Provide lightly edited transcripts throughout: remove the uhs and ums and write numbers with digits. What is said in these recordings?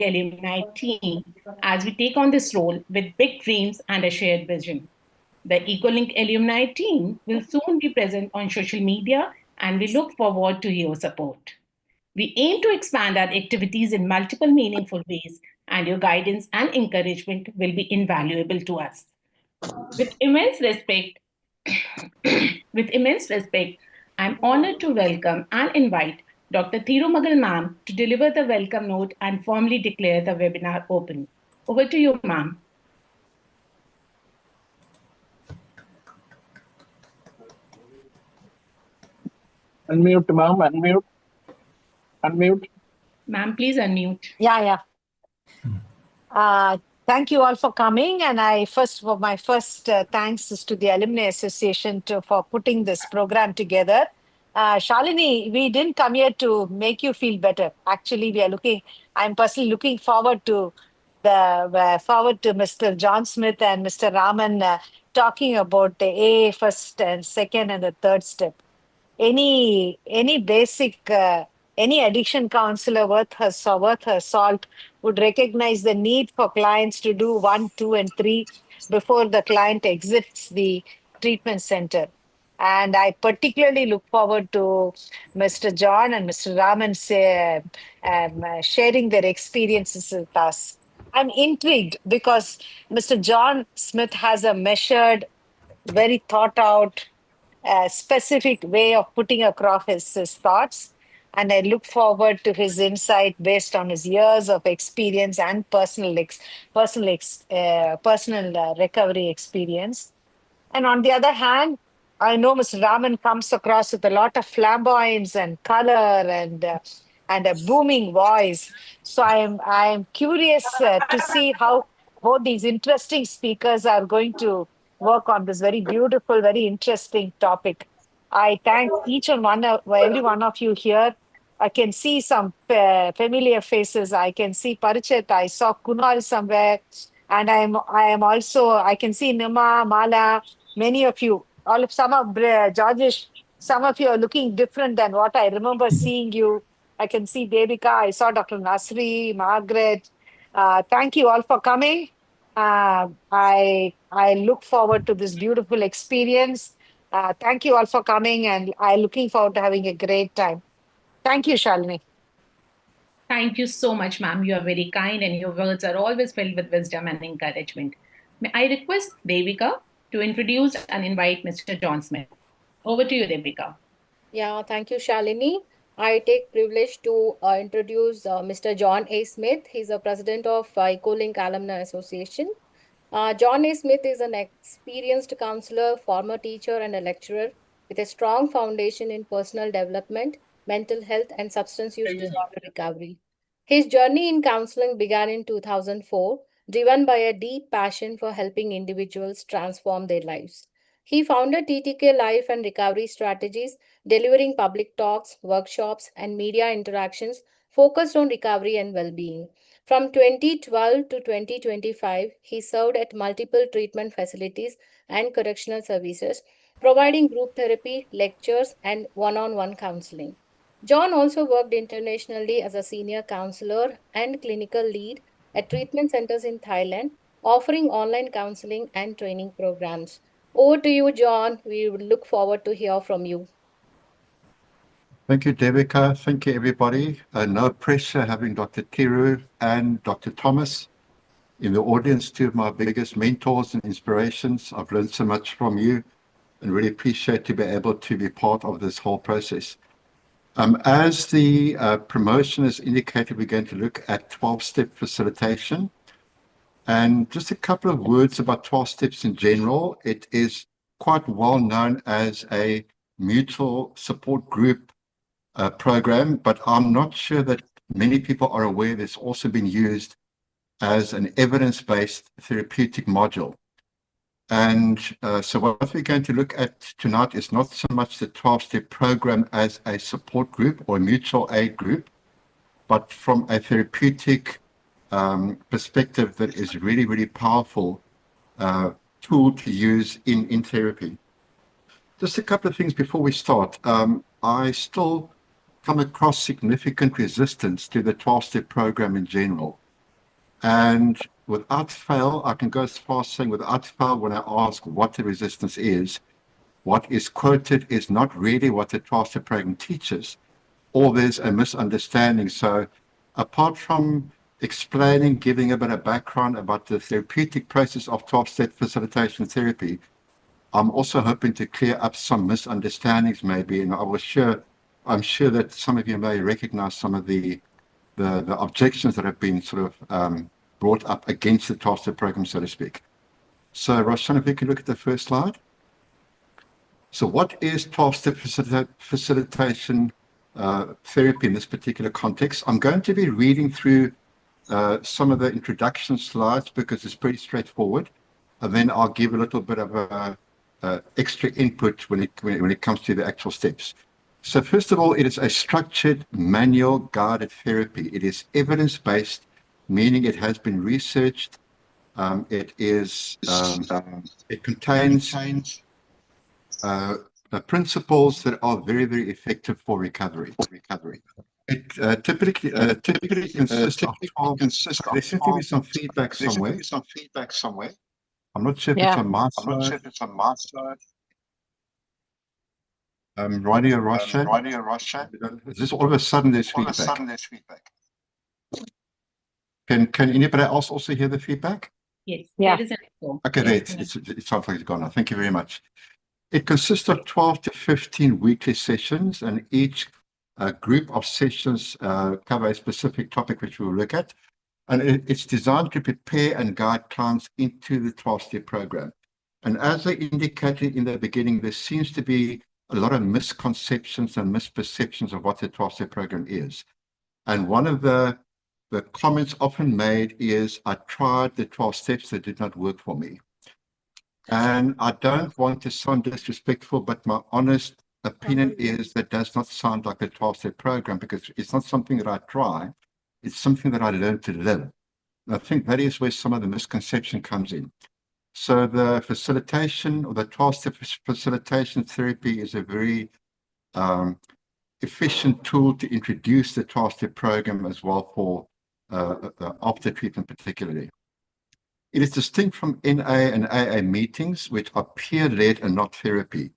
alumni team as we take on this role with big dreams and a shared vision. The EcoLink alumni team will soon be present on social media and we look forward to your support. We aim to expand our activities in multiple meaningful ways, and your guidance and encouragement will be invaluable to us. With immense respect, with immense respect, I'm honored to welcome and invite Dr. Thirumagal ma'am to deliver the welcome note and formally declare the webinar open. Over to you, ma'am. Unmute, ma'am. Unmute. Unmute. Ma'am, please unmute. Yeah. Thank you all for coming. And my first thanks is to the Alumni Association for putting this program together. Shalini, we didn't come here to make you feel better. Actually, I'm personally looking forward to Mr. John Smith and Mr. Raman talking about the A first and second and the third step. Any basic any addiction counselor worth her salt would recognize the need for clients to do 1, 2, and 3 before the client exits the treatment center. And I particularly look forward to Mr. John and Mr. Raman sharing their experiences with us. I'm intrigued because Mr. John Smith has a measured, very thought out, specific way of putting across his thoughts. And I look forward to his insight based on his years of experience and personal recovery experience. And on the other hand, I know Mr. Raman comes across with a lot of flamboyance and color and a booming voice. So I am curious to see how both these interesting speakers are going to work on this very beautiful, very interesting topic. I thank every one of you here. I can see some familiar faces. I can see Parichit. I saw Kunal somewhere, and I can see Nima, Mala, many of you. Some of Georgish. Some of you are looking different than what I remember seeing you. I can see Devika. I saw Dr. Nasri, Margaret. Thank you all for coming. I look forward to this beautiful experience. Thank you all for coming, and I'm looking forward to having a great time. Thank you, Shalini. Thank you so much, ma'am. You are very kind and your words are always filled with wisdom and encouragement. May I request Devika to introduce and invite Mr. John Smith. Over to you, Devika. Yeah, thank you, Shalini. I take privilege to introduce Mr. John A. Smith. He's the president of EcoLink Alumni Association. John A. Smith is an experienced counselor, former teacher, and a lecturer with a strong foundation in personal development, mental health, and substance use disorder recovery. His journey in counseling began in 2004, driven by a deep passion for helping individuals transform their lives. He founded TTK Life and Recovery Strategies, delivering public talks, workshops, and media interactions focused on recovery and well being. From 2012 to 2025, he served at multiple treatment facilities and correctional services, providing group therapy, lectures, and one on one counseling. John also worked internationally as a senior counselor and clinical lead at treatment centers in Thailand, offering online counseling and training programs. Over to you, John. We would look forward to hear from you. Thank you, Devika. Thank you, everybody. No pressure having Dr. Thiru and Dr. Thomas in the audience, two of my biggest mentors and inspirations. I've learned so much from you and really appreciate to be able to be part of this whole process. As the promotion has indicated, we're going to look at 12-step facilitation. And just a couple of words about 12 steps in general. It is quite well known as a mutual support group program, but I'm not sure that many people are aware that it's also been used as an evidence-based therapeutic module. And so what we're going to look at tonight is not so much the 12-step program as a support group or a mutual aid group, but from a therapeutic perspective that is really, really powerful tool to use in therapy. Just a couple of things before we start. I still come across significant resistance to the 12-step program in general. And without fail, I can go as far as saying without fail, when I ask what the resistance is, what is quoted is not really what the 12-step program teaches, or there's a misunderstanding. So apart from explaining, giving a bit of background about the therapeutic process of 12-step facilitation therapy, I'm also hoping to clear up some misunderstandings maybe, and I'm sure that some of you may recognize some of the objections that have been sort of brought up against the 12-step program, so to speak. So Roshan, if you can look at the first slide. So what is 12-step facilitation therapy in this particular context? I'm going to be reading through some of the introduction slides because it's pretty straightforward. And then I'll give a little bit of a extra input when it comes to the actual steps. So first of all, it is a structured manual guided therapy. It is evidence-based, meaning it has been researched. It contains principles that are very, very effective for recovery. It typically consists of 12. There seems to be some feedback somewhere. I'm not sure if it's on my side. Ronnie or Roshan? Is this all of a sudden there's feedback? Can anybody else also hear the feedback? Yes, Yeah. there is an echo. Okay, there it sounds like it's gone now. Thank you very much. It consists of 12 to 15 weekly sessions, and each group of sessions cover a specific topic which we'll look at. And it's designed to prepare and guide clients into the 12-step program. And as I indicated in the beginning, there seems to be a lot of misconceptions and misperceptions of what the 12-step program is. And one of the comments often made is, I tried the 12 steps that did not work for me. And I don't want to sound disrespectful, but my honest opinion is that does not sound like a 12-step program, because it's not something that I try. It's something that I learned to live. And I think that is where some of the misconception comes in. So the facilitation, or the 12-step facilitation therapy, is a very efficient tool to introduce the 12-step program as well for after treatment particularly. It is distinct from NA and AA meetings, which are peer-led and not therapy.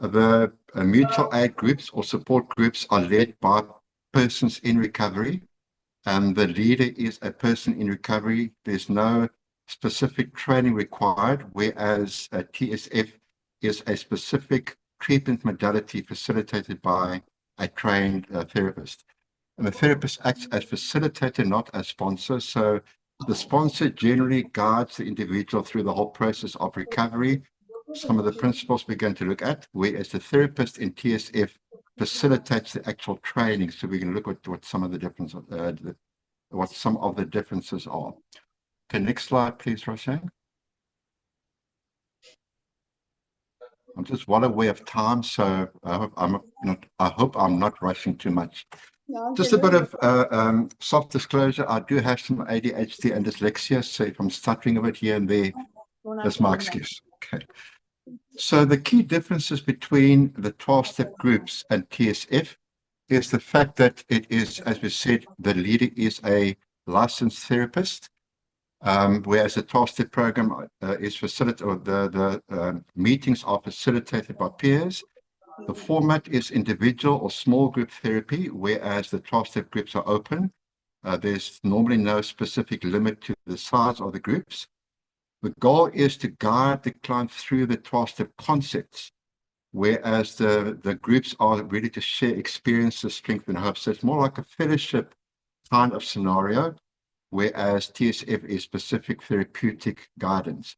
The mutual aid groups or support groups are led by persons in recovery, and the leader is a person in recovery. There's no specific training required, whereas TSF is a specific treatment modality facilitated by a trained therapist. And the therapist acts as facilitator, not as sponsor. So the sponsor generally guides the individual through the whole process of recovery. Some of the principles we're going to look at, whereas the therapist in TSF facilitates the actual training. So we're going to look at what some of the differences are. Okay, next slide, please, Roshan. I'm just well aware of time, so I hope I'm not rushing too much. Just a bit of soft disclosure. I do have some ADHD and dyslexia, so if I'm stuttering a bit here and there, that's my excuse. Okay. So the key differences between the 12-step groups and TSF is the fact that it is, as we said, the leader is a licensed therapist, whereas the 12-step program is facilitated, or the meetings are facilitated by peers. The format is individual or small group therapy, whereas the 12-step groups are open. There's normally no specific limit to the size of the groups. The goal is to guide the client through the 12-step concepts, whereas the groups are really to share experiences, strength, and hope. So it's more like a fellowship kind of scenario, whereas TSF is specific therapeutic guidance.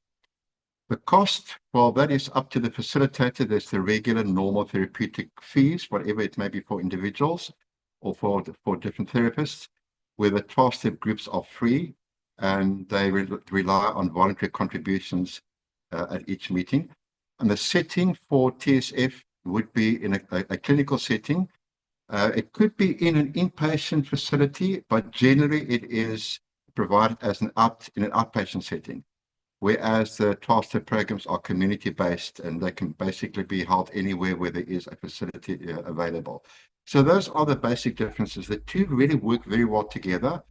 The cost, well, that is up to the facilitator. There's the regular normal therapeutic fees, whatever it may be for individuals or for different therapists, where the 12-step groups are free and they rely on voluntary contributions at each meeting. And the setting for TSF would be in a clinical setting. It could be in an inpatient facility, but generally it is provided as in an outpatient setting, whereas the 12-step programs are community-based and they can basically be held anywhere where there is a facility available. So those are the basic differences. The two really work very well together.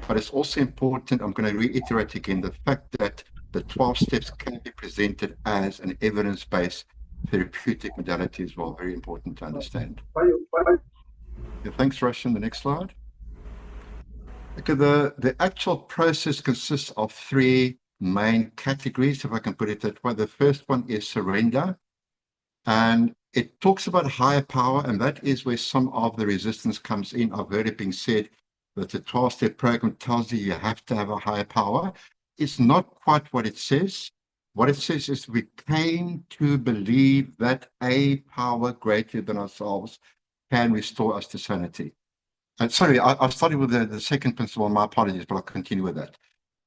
But it's also important, I'm going to reiterate again, the fact that the 12 steps can be presented as an evidence-based therapeutic modality as well. Very important to understand. Yeah, thanks, Roshan. The next slide. Okay, the actual process consists of three main categories, if I can put it that way. The first one is surrender, and it talks about higher power, and that is where some of the resistance comes in. I've heard it being said that the 12-step program tells you have to have a higher power. It's not quite what it says. What it says is we came to believe that a power greater than ourselves can restore us to sanity. And sorry, I started with the second principle. My apologies, but I'll continue with that.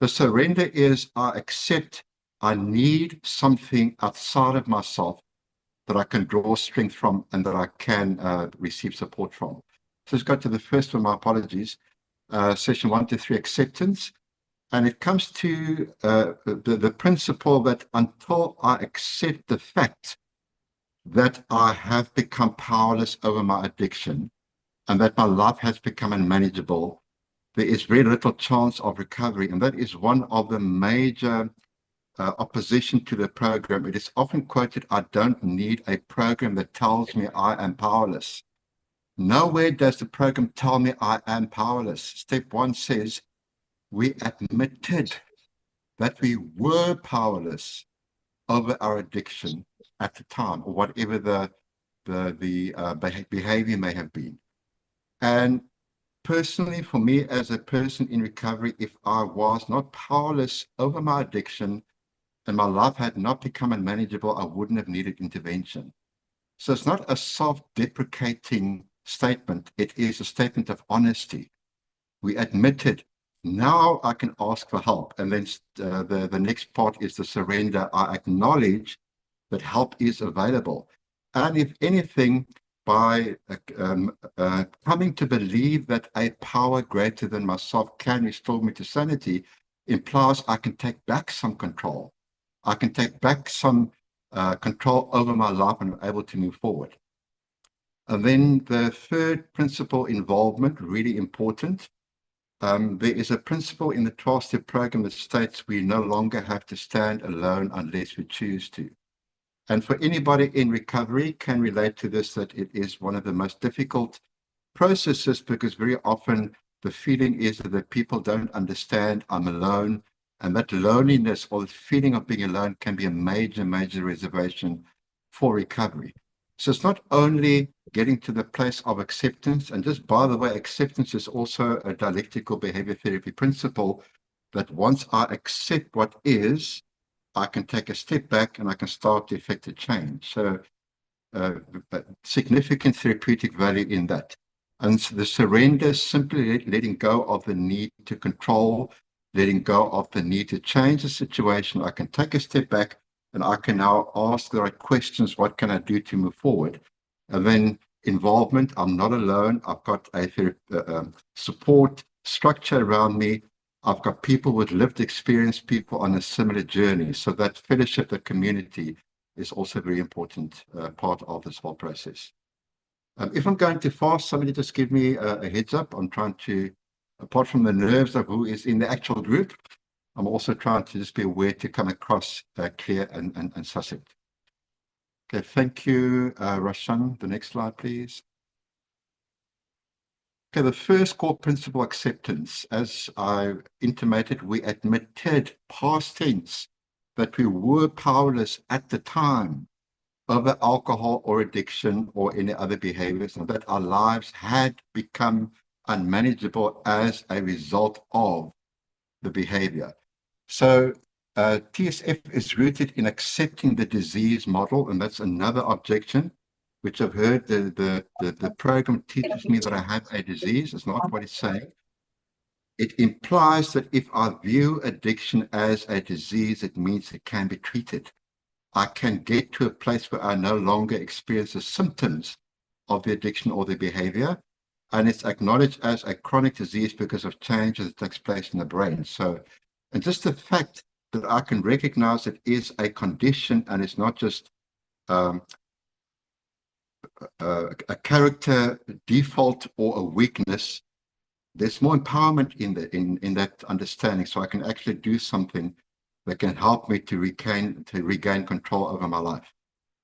The surrender is I accept I need something outside of myself that I can draw strength from and that I can receive support from. So let's go to the first one. My apologies. Session 1 to 3, acceptance. And it comes to the principle that until I accept the fact that I have become powerless over my addiction and that my life has become unmanageable, there is very little chance of recovery. And that is one of the major opposition to the program. It is often quoted, I don't need a program that tells me I am powerless. Nowhere does the program tell me I am powerless. Step 1 says, we admitted that we were powerless over our addiction at the time, or whatever the behavior may have been. And personally, for me as a person in recovery, if I was not powerless over my addiction and my life had not become unmanageable, I wouldn't have needed intervention. So it's not a self-deprecating statement. It is a statement of honesty. We admitted, now I can ask for help. And then the next part is the surrender. I acknowledge that help is available. And if anything, by coming to believe that a power greater than myself can restore me to sanity, implies I can take back some control. I can take back some control over my life and I'm able to move forward. And then the third principle, involvement, really important. There is a principle in the 12-step program that states we no longer have to stand alone unless we choose to. And for anybody in recovery can relate to this, that it is one of the most difficult processes, because very often the feeling is that people don't understand, I'm alone, and that loneliness or the feeling of being alone can be a major, major reservation for recovery. So it's not only getting to the place of acceptance, and just by the way, acceptance is also a dialectical behavior therapy principle, that once I accept what is, I can take a step back and I can start to effect a change. So significant therapeutic value in that. And so the surrender, simply letting go of the need to control, letting go of the need to change the situation. I can take a step back and I can now ask the right questions. What can I do to move forward? And then involvement, I'm not alone. I've got a support structure around me. I've got people with lived experience, people on a similar journey. So that fellowship, that community is also a very important part of this whole process. If I'm going too fast, somebody just give me a heads up. I'm trying to, apart from the nerves of who is in the actual group, I'm also trying to just be aware to come across clear and succinct. Okay, thank you, Roshan. The next slide, please. Okay, the first core principle, acceptance. As I intimated, we admitted, past tense, that we were powerless at the time over alcohol or addiction or any other behaviors, and that our lives had become unmanageable as a result of the behavior. So TSF is rooted in accepting the disease model, and that's another objection, which I've heard the program teaches me that I have a disease. It's not what it's saying. It implies that if I view addiction as a disease, it means it can be treated. I can get to a place where I no longer experience the symptoms of the addiction or the behavior, and it's acknowledged as a chronic disease because of changes that takes place in the brain. So, and just the fact that I can recognize it is a condition and it's not just a character default or a weakness there's more empowerment in that understanding, so I can actually do something that can help me to regain control over my life.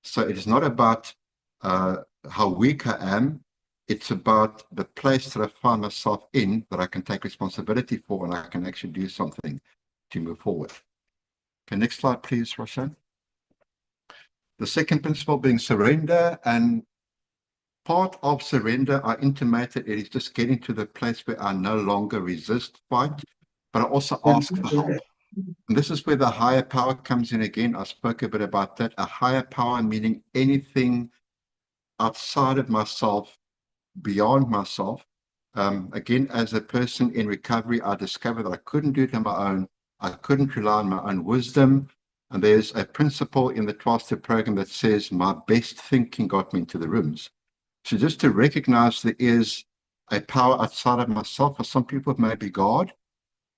So it is not about how weak I am. It's about the place that I find myself in that I can take responsibility for, and I can actually do something to move forward. Okay, next slide, please, Roshan. The second principle being surrender, and part of surrender, I intimated, it is just getting to the place where I no longer resist, fight, but I also ask for help. And this is where the higher power comes in again. I spoke a bit about that. A higher power meaning anything outside of myself, beyond myself. Again, as a person in recovery, I discovered that I couldn't do it on my own. I couldn't rely on my own wisdom. And there's a principle in the 12-step program that says my best thinking got me into the rooms. So just to recognize there is a power outside of myself. For some people, it may be God.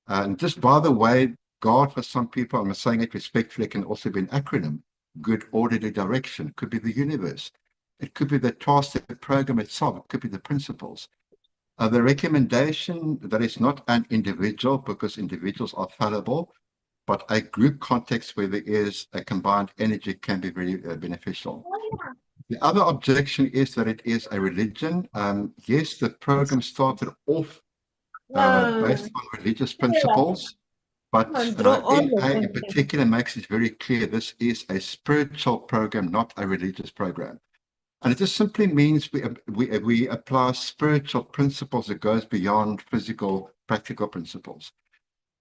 And just by the way, God for some people, I'm saying it respectfully, can also be an acronym. Good orderly direction. It could be the universe. It could be the 12-step program itself. It could be the principles. The recommendation that is not an individual, because individuals are fallible, but a group context where there is a combined energy can be very beneficial. The other objection is that it is a religion. Yes, the program started off based on religious principles, but NA in particular makes it very clear this is a spiritual program, not a religious program. And it just simply means we apply spiritual principles that goes beyond physical, practical principles.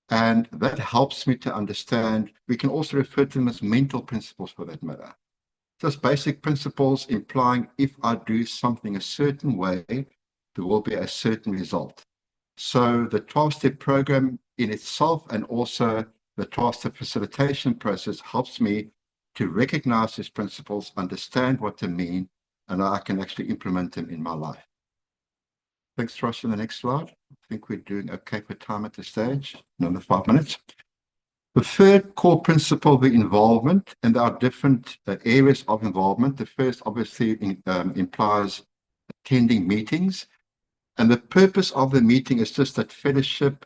And that helps me to understand, we can also refer to them as mental principles for that matter. Just basic principles implying if I do something a certain way, there will be a certain result. So the 12-step program in itself and also the 12-step facilitation process helps me to recognize these principles, understand what they mean, and I can actually implement them in my life. Thanks, Ross. On the next slide. I think we're doing okay for time at this stage. Another 5 minutes. The third core principle, the involvement, and there are different areas of involvement. The first obviously implies attending meetings. And the purpose of the meeting is just that fellowship,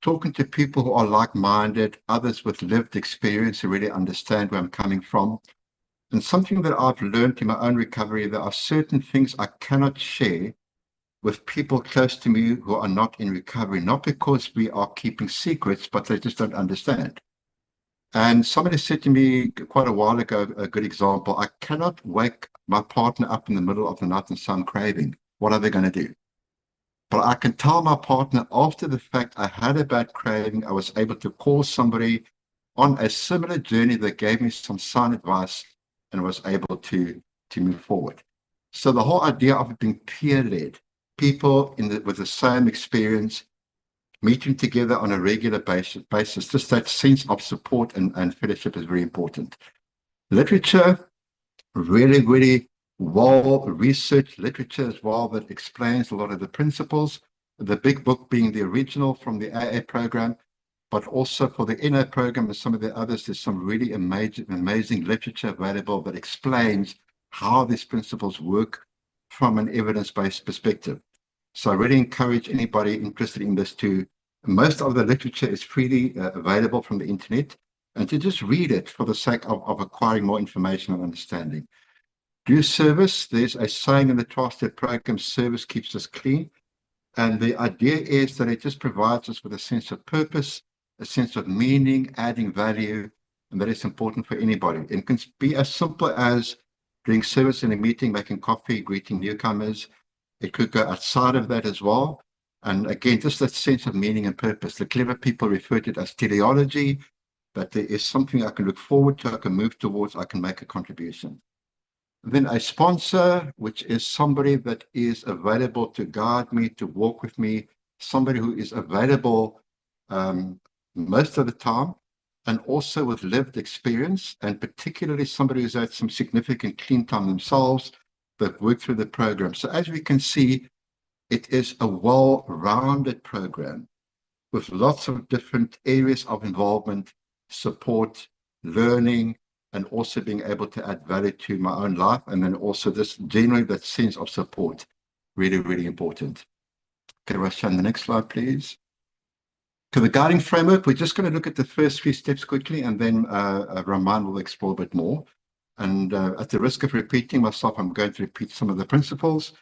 talking to people who are like-minded, others with lived experience who really understand where I'm coming from. And something that I've learned in my own recovery, there are certain things I cannot share with people close to me who are not in recovery, not because we are keeping secrets, but they just don't understand. And somebody said to me quite a while ago, a good example, I cannot wake my partner up in the middle of the night and say I'm craving. What are they going to do? But I can tell my partner after the fact I had a bad craving, I was able to call somebody on a similar journey that gave me some sound advice and was able to move forward. So the whole idea of it being peer-led, people with the same experience, meeting together on a regular basis, just that sense of support and fellowship is very important. Literature, really, really well-researched literature as well that explains a lot of the principles. The big book being the original from the AA program, but also for the NA program and some of the others, there's some really amazing literature available that explains how these principles work from an evidence-based perspective. So I really encourage anybody interested in this to, most of the literature is freely available from the internet, and to just read it for the sake of acquiring more information and understanding. Do service. There's a saying in the 12-step program, service keeps us clean. And the idea is that it just provides us with a sense of purpose, a sense of meaning, adding value, and that is important for anybody. It can be as simple as doing service in a meeting, making coffee, greeting newcomers. It could go outside of that as well. And again, just that sense of meaning and purpose. The clever people refer to it as teleology, that there is something I can look forward to, I can move towards, I can make a contribution. Then a sponsor, which is somebody that is available to guide me, to walk with me, somebody who is available most of the time, and also with lived experience, and particularly somebody who's had some significant clean time themselves, that worked through the program. So as we can see, it is a well-rounded program with lots of different areas of involvement, support, learning, and also being able to add value to my own life. And then also this generally that sense of support, really, really important. Okay, Roshan, the next slide, please. So the guiding framework, we're just going to look at the first few steps quickly, and then Raman will explore a bit more. And at the risk of repeating myself, I'm going to repeat some of the principles.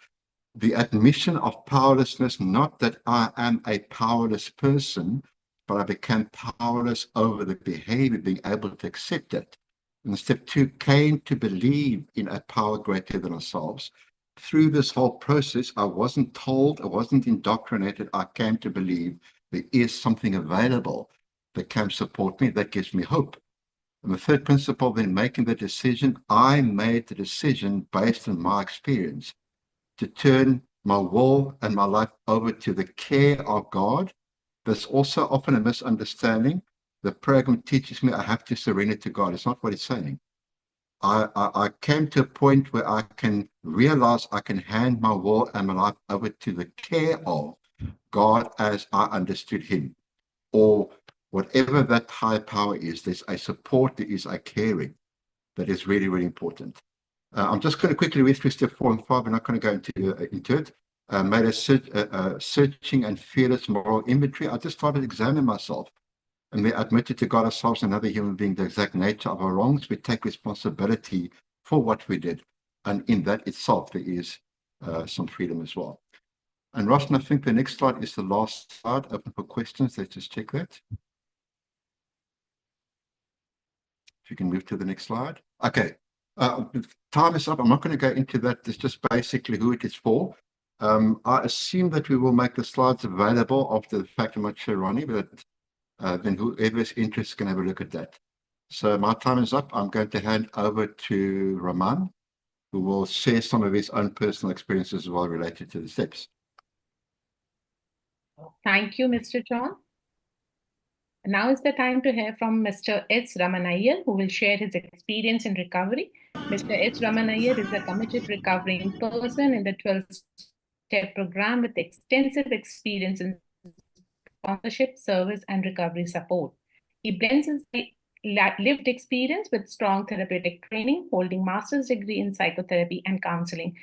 The admission of powerlessness, not that I am a powerless person, but I became powerless over the behavior, being able to accept it. And step 2, came to believe in a power greater than ourselves. Through this whole process, I wasn't told, I wasn't indoctrinated, I came to believe there is something available that can support me, that gives me hope. And the third principle, then making the decision, I made the decision based on my experience to turn my will and my life over to the care of God. There's also often a misunderstanding. The program teaches me I have to surrender to God. It's not what it's saying. I came to a point where I can realize I can hand my will and my life over to the care of God as I understood him, or whatever that higher power is. There's a support, there is a caring that is really, really important. I'm just going to quickly read through step 4 and 5. We're not going to go into it. Made a searching and fearless moral inventory. I just started examining myself, and we admitted to God ourselves and another human being the exact nature of our wrongs. We take responsibility for what we did, and in that itself there is some freedom as well. And Roshan, I think the next slide is the last slide, open for questions. Let's just check that. If you can move to the next slide. Okay. Time is up. I'm not going to go into that. It's just basically who it is for. I assume that we will make the slides available after the fact. I'm not sure, Ronnie, but then whoever is interested can have a look at that. So my time is up. I'm going to hand over to Raman, who will share some of his own personal experiences as well related to the steps. Thank you, Mr. John. Now is the time to hear from Mr. S. Ramanayya, who will share his experience in recovery. Mr. S. Ramanayya is a committed recovering person in the 12-step program with extensive experience in sponsorship, service, and recovery support. He blends his lived experience with strong therapeutic training, holding master's degree in psychotherapy and counseling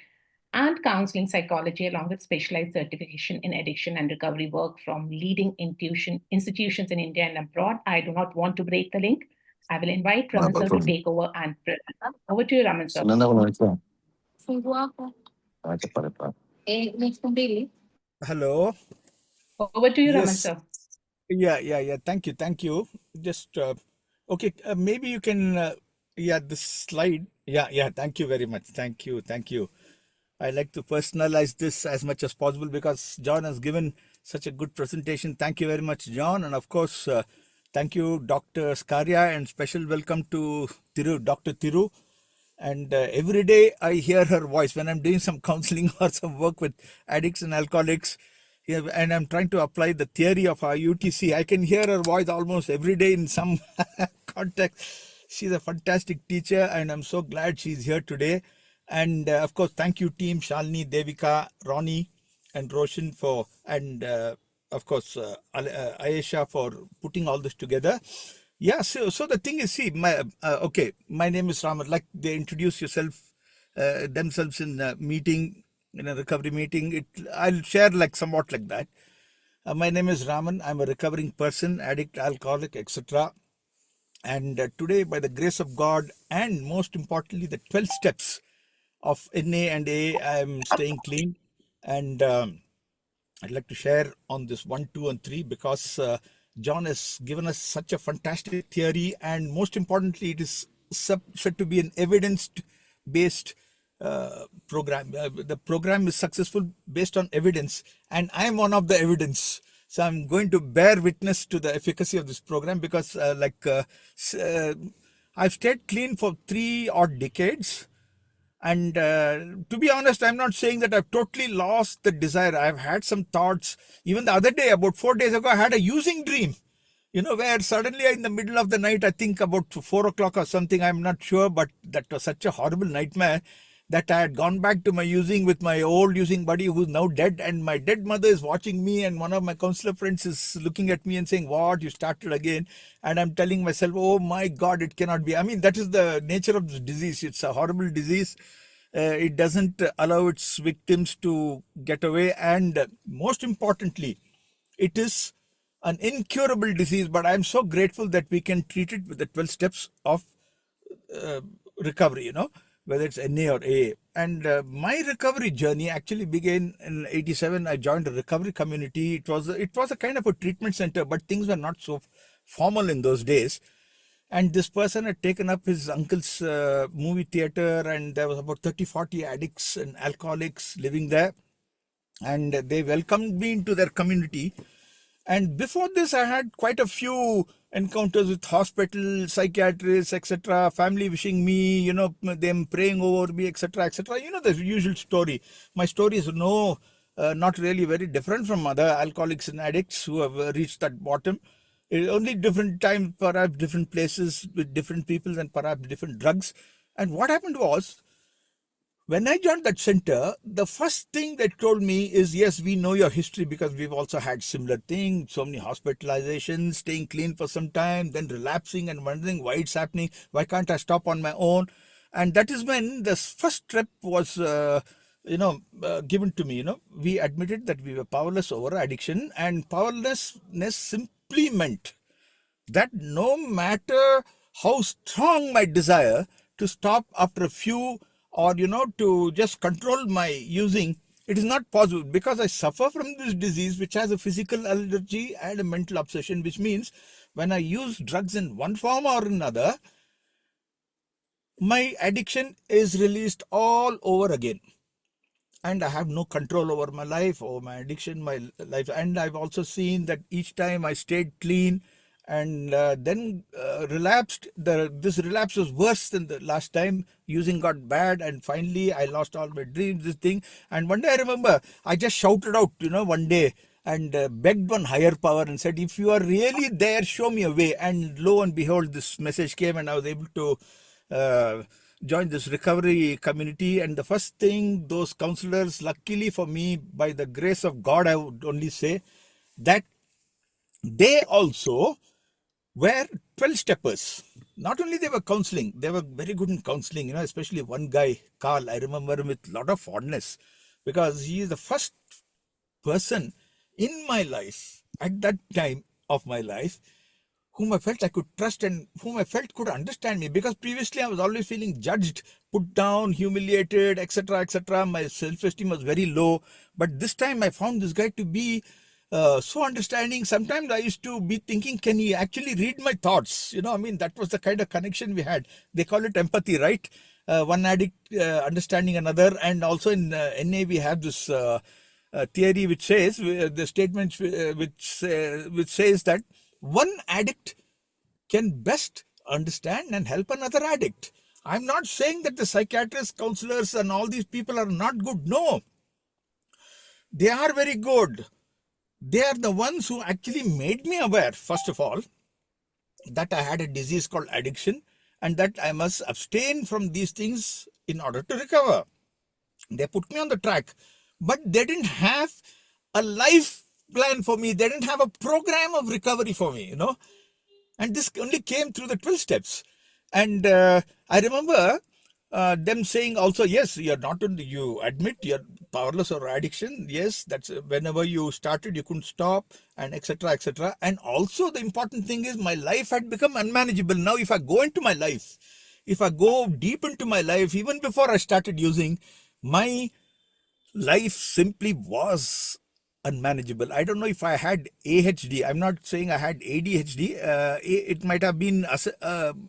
psychology, along with specialized certification in addiction and recovery work from leading institutions in India and abroad. I do not want to break the link. I will invite Raman sir to take over and present. Over to you, Raman sir. Hello. Over to you, Raman Yes. sir. Yeah. Thank you. Just okay. Maybe you can. This slide. Yeah. Thank you very much. Thank you. I like to personalize this as much as possible because John has given such a good presentation. Thank you very much, John, and of course, thank you, Dr. Skaria, and special welcome to Dr. Thiru. And every day I hear her voice when I'm doing some counseling or some work with addicts and alcoholics. Yeah, and I'm trying to apply the theory of our UTC. I can hear her voice almost every day in some context. She's a fantastic teacher, and I'm so glad she's here today. And of course, thank you, team Shalini, Devika, Ronnie, and Roshan and of course, Ayesha for putting all this together. Yeah, so the thing is, see, my name is Raman. Like they introduce themselves in a meeting, in a recovery meeting. I'll share like somewhat like that. My name is Raman. I'm a recovering person, addict, alcoholic, etc. And today, by the grace of God, and most importantly, the 12 steps of NA and A, I'm staying clean. And I'd like to share on this 1, 2, and 3 because John has given us such a fantastic theory, and most importantly, it is said to be an evidence-based program. The program is successful based on evidence, and I am one of the evidence. So I'm going to bear witness to the efficacy of this program because, I've stayed clean for 3 odd decades. And to be honest, I'm not saying that I've totally lost the desire. I've had some thoughts. Even the other day, about 4 days ago, I had a using dream, where suddenly in the middle of the night, I think about 4 o'clock or something, I'm not sure, but that was such a horrible nightmare that I had gone back to my using with my old using buddy who's now dead. And my dead mother is watching me, and one of my counselor friends is looking at me and saying, "What, you started again?" And I'm telling myself, oh my God, it cannot be. I mean, that is the nature of this disease. It's a horrible disease. It doesn't allow its victims to get away, and most importantly, it is an incurable disease. But I'm so grateful that we can treat it with the 12 steps of recovery, whether it's NA or AA. And my recovery journey actually began in '87. I joined a recovery community. It was a kind of a treatment center, but things were not so formal in those days. And this person had taken up his uncle's movie theater, and there was about 30-40 addicts and alcoholics living there, and they welcomed me into their community. And before this, I had quite a few encounters with hospital, psychiatrists, etc., family wishing me, them praying over me, etc., etc. The usual story. My story is not really very different from other alcoholics and addicts who have reached that bottom. It's only different times, perhaps different places with different people and perhaps different drugs. And what happened was, when I joined that center, the first thing they told me is, yes, we know your history because we've also had similar things, so many hospitalizations, staying clean for some time, then relapsing and wondering why it's happening, why can't I stop on my own? And that is when the first step was, given to me. We admitted that we were powerless over addiction, and powerlessness simply meant that no matter how strong my desire to stop after a few, or to just control my using, it is not possible, because I suffer from this disease which has a physical allergy and a mental obsession, which means when I use drugs in one form or another, my addiction is released all over again, and I have no control over my life, over my addiction, my life. And I've also seen that each time I stayed clean and then relapsed, this relapse was worse than the last time. Using got bad, and finally I lost all my dreams, this thing. And one day I remember I just shouted out, one day, and begged one higher power and said, if you are really there, show me a way. And lo and behold, this message came, and I was able to join this recovery community. And the first thing, those counselors, luckily for me, by the grace of God, I would only say, that they also were 12 steppers. Not only they were counseling, they were very good in counseling, especially one guy, Carl. I remember him with a lot of fondness, because he is the first person in my life at that time of my life whom I felt I could trust, and whom I felt could understand me, because previously I was always feeling judged, put down, humiliated, etc., etc. My self-esteem was very low. But this time I found this guy to be so understanding. Sometimes I used to be thinking, can he actually read my thoughts? That was the kind of connection we had. They call it empathy, right? One addict understanding another. And also in NA we have this theory which says, the statement which says that one addict can best understand and help another addict. I'm not saying that the psychiatrists, counselors, and all these people are not good. No, they are very good. They are the ones who actually made me aware, first of all, that I had a disease called addiction, and that I must abstain from these things in order to recover. They put me on the track, but they didn't have a life plan for me. They didn't have a program of recovery for me, And this only came through the 12 steps. And I remember them saying also, yes, you're not only, you admit you're powerless or addiction. Yes, that's whenever you started, you couldn't stop, and etc., etc. And also the important thing is, my life had become unmanageable. Now, if I go into my life, if I go deep into my life, even before I started using, my life simply was unmanageable. I don't know if I had ADHD. I'm not saying I had ADHD. It might have been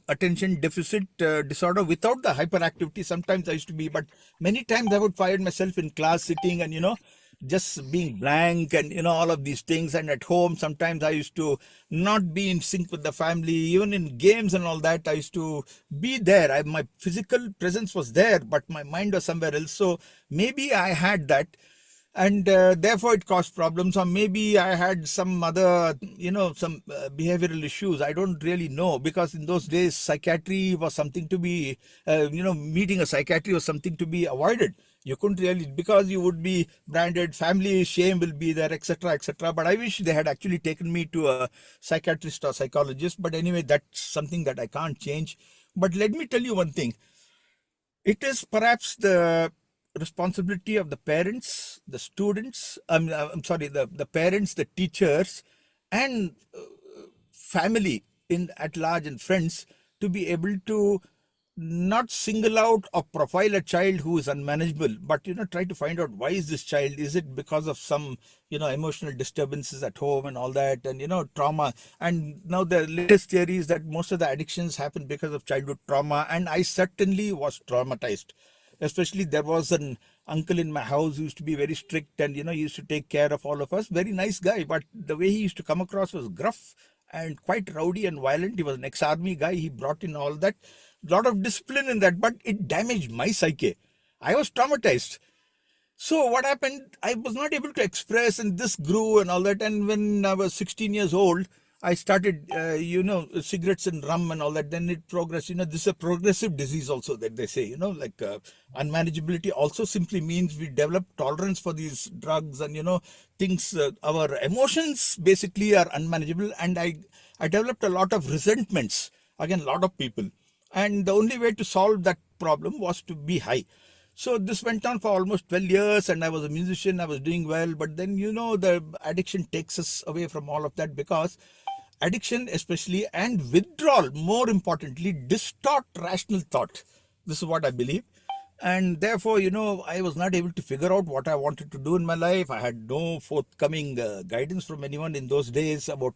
attention deficit disorder without the hyperactivity. Sometimes I used to be, but many times I would find myself in class sitting and, just being blank, and, all of these things. And at home, sometimes I used to not be in sync with the family. Even in games and all that, I used to be there. My physical presence was there, but my mind was somewhere else. So maybe I had that, and therefore it caused problems. Or maybe I had some other, some behavioral issues. I don't really know, because in those days psychiatry was something to be, meeting a psychiatry was something to be avoided. You couldn't really, because you would be branded, family shame will be there, etc., etc. But I wish they had actually taken me to a psychiatrist or psychologist. But anyway, that's something that I can't change. But let me tell you one thing. it is perhaps the responsibility of the parents, the students, I'm sorry, the parents, the teachers, and family in at large and friends to be able to not single out or profile a child who is unmanageable, but try to find out why is this child, is it because of some emotional disturbances at home and all that, and trauma. And now the latest theory is that most of the addictions happen because of childhood trauma, and I certainly was traumatized. Especially there was an uncle in my house who used to be very strict, and used to take care of all of us, very nice guy, but the way he used to come across was gruff and quite rowdy and violent. He was an ex-army guy. He brought in all that, lot of discipline in that, but it damaged my psyche. I was traumatized. So what happened? I was not able to express, and this grew and all that. And when I was 16 years old, I started, cigarettes and rum and all that. Then it progressed. This is a progressive disease also that they say. Like unmanageability also simply means we develop tolerance for these drugs and things. Our emotions basically are unmanageable, and I developed a lot of resentments against a lot of people. And the only way to solve that problem was to be high. So this went on for almost 12 years, and I was a musician, I was doing well, but then, the addiction takes us away from all of that, because addiction especially, and withdrawal, more importantly, distort rational thought. This is what I believe. And therefore, I was not able to figure out what I wanted to do in my life. I had no forthcoming guidance from anyone in those days about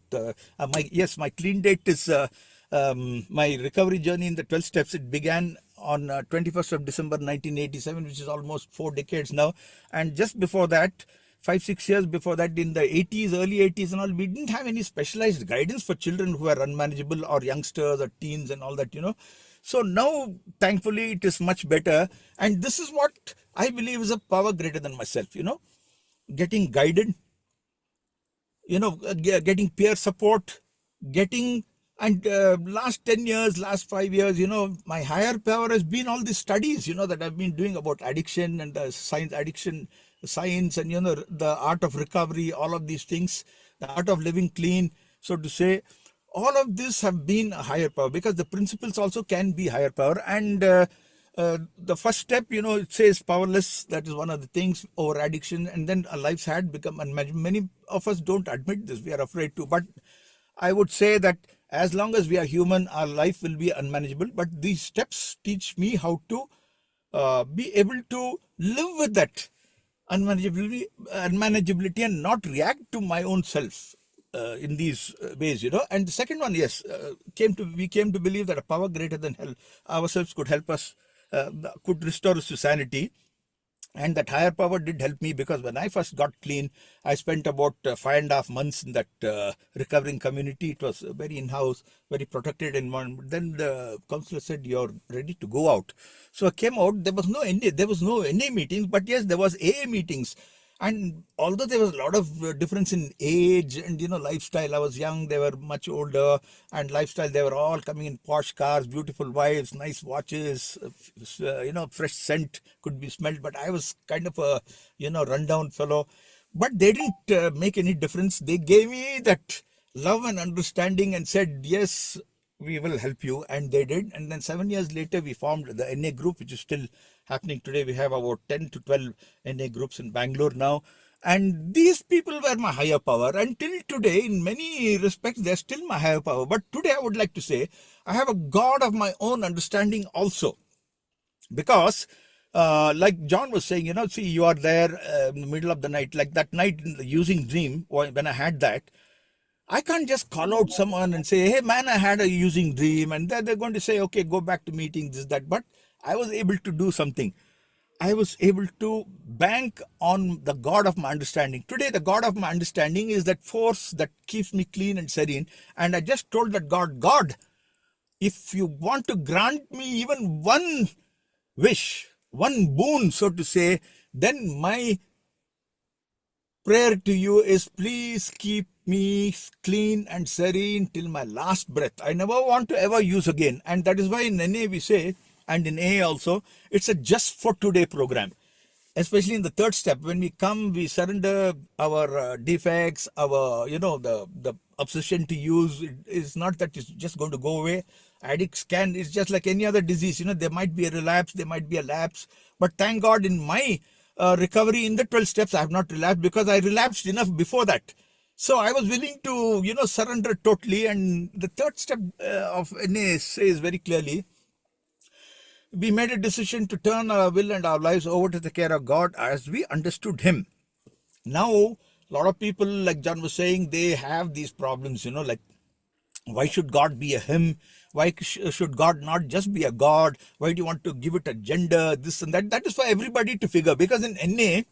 my clean date is my recovery journey in the 12 steps. It began on 21st of December 1987, which is almost 4 decades now. And just before that, 5-6 years before that, in the 80s, early 80s and all, we didn't have any specialized guidance for children who are unmanageable, or youngsters or teens and all that. So now, thankfully, it is much better. And this is what I believe is a power greater than myself, getting guided, getting peer support, getting, and last 10 years, last 5 years, my higher power has been all these studies, that I've been doing about addiction and the addiction science, and, the art of recovery, all of these things, the art of living clean, so to say. All of this have been a higher power, because the principles also can be higher power. And the first step, it says powerless. That is one of the things over addiction. And then our lives had become unmanageable. Many of us don't admit this. We are afraid to. But I would say that as long as we are human, our life will be unmanageable. But these steps teach me how to be able to live with that unmanageability and not react to my own self in these ways. And the second one, yes, we came to believe that a power greater than hell ourselves could help us, could restore us to sanity. And that higher power did help me, because when I first got clean, I spent about 5.5 months in that recovering community. It was very in-house, very protected environment. Then the counselor said, "You're ready to go out." So I came out. There was no NA meetings, but yes, there was AA meetings. And although there was a lot of difference in age and lifestyle, I was young, they were much older, and lifestyle, they were all coming in posh cars, beautiful wives, nice watches, fresh scent could be smelled. But I was kind of a rundown fellow. But they didn't make any difference. They gave me that love and understanding and said, "Yes, we will help you," and they did. And then 7 years later, we formed the NA group, which is still happening today. We have about 10 to 12 NA groups in Bangalore now. And these people were my higher power. Until today, in many respects, they're still my higher power. But today, I would like to say, I have a God of my own understanding also. Because like John was saying, see, you are there in the middle of the night, like that night in the using dream, when I had that, I can't just call out someone and say, "Hey man, I had a using dream," and they're going to say, "Okay, go back to meeting," this, that. But I was able to do something. I was able to bank on the God of my understanding. Today, the God of my understanding is that force that keeps me clean and serene. And I just told that God, if you want to grant me even one wish, one boon, so to say, then my prayer to you is, please keep me clean and serene till my last breath. I never want to ever use again. And that is why in NA we say, and in AA also, it's a just for today program. Especially in the third step, when we come, we surrender our defects, our, the obsession to use. It is not that it's just going to go away. Addicts can, it's just like any other disease, there might be a relapse, there might be a lapse. But thank God in my recovery in the 12 steps, I have not relapsed, because I relapsed enough before that. So I was willing to, surrender totally. And the third step of NA says very clearly, we made a decision to turn our will and our lives over to the care of God as we understood Him. Now, a lot of people, like John was saying, they have these problems, like, why should God be a Him? Why should God not just be a God? Why do you want to give it a gender? This and that. That is for everybody to figure, because in NA,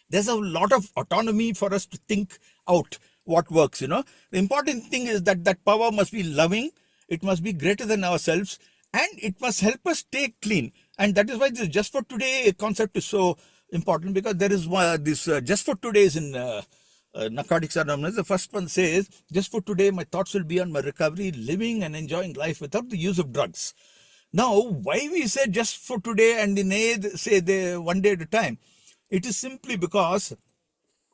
there's a lot of autonomy for us to think out what works. The important thing is that that power must be loving, it must be greater than ourselves, and it must help us stay clean. And that is why this just for today concept is so important, because there is this just for today is in Narcotics Anonymous. The first one says, just for today, my thoughts will be on my recovery, living and enjoying life without the use of drugs. Now, why we say just for today and in A say the one day at a time? It is simply because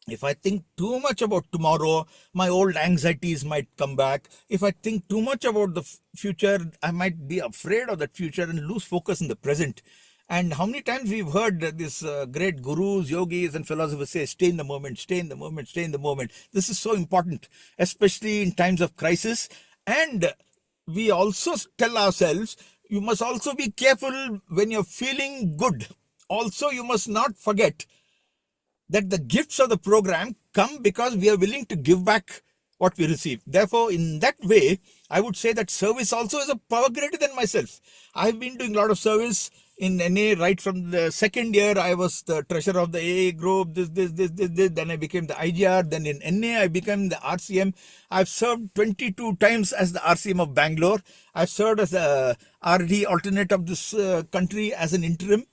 if I think too much about tomorrow, my old anxieties might come back. If I think too much about the future, I might be afraid of that future and lose focus in the present. And how many times we've heard this great gurus, yogis, and philosophers say, stay in the moment, stay in the moment, stay in the moment. This is so important, especially in times of crisis. And we also tell ourselves, you must also be careful when you're feeling good. Also, you must not forget that the gifts of the program come because we are willing to give back what we receive. Therefore, in that way, I would say that service also is a power greater than myself. I've been doing a lot of service in NA right from the second year. I was the treasurer of the AA group, this. Then I became the IGR. Then in NA, I became the RCM. I've served 22 times as the RCM of Bangalore. I've served as a RD alternate of this country as an interim,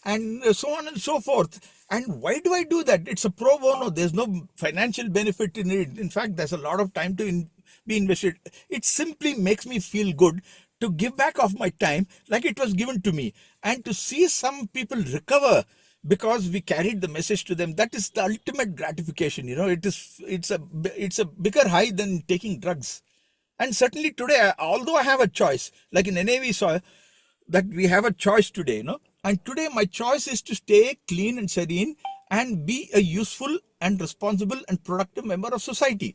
and so on and so forth. And why do I do that? It's a pro bono. There's no financial benefit in it. In fact, there's a lot of time to be invested. It simply makes me feel good to give back of my time like it was given to me, and to see some people recover because we carried the message to them. That is the ultimate gratification. It's a bigger high than taking drugs. And certainly today, although I have a choice, like in NA we saw that we have a choice today, and today my choice is to stay clean and serene and be a useful and responsible and productive member of society.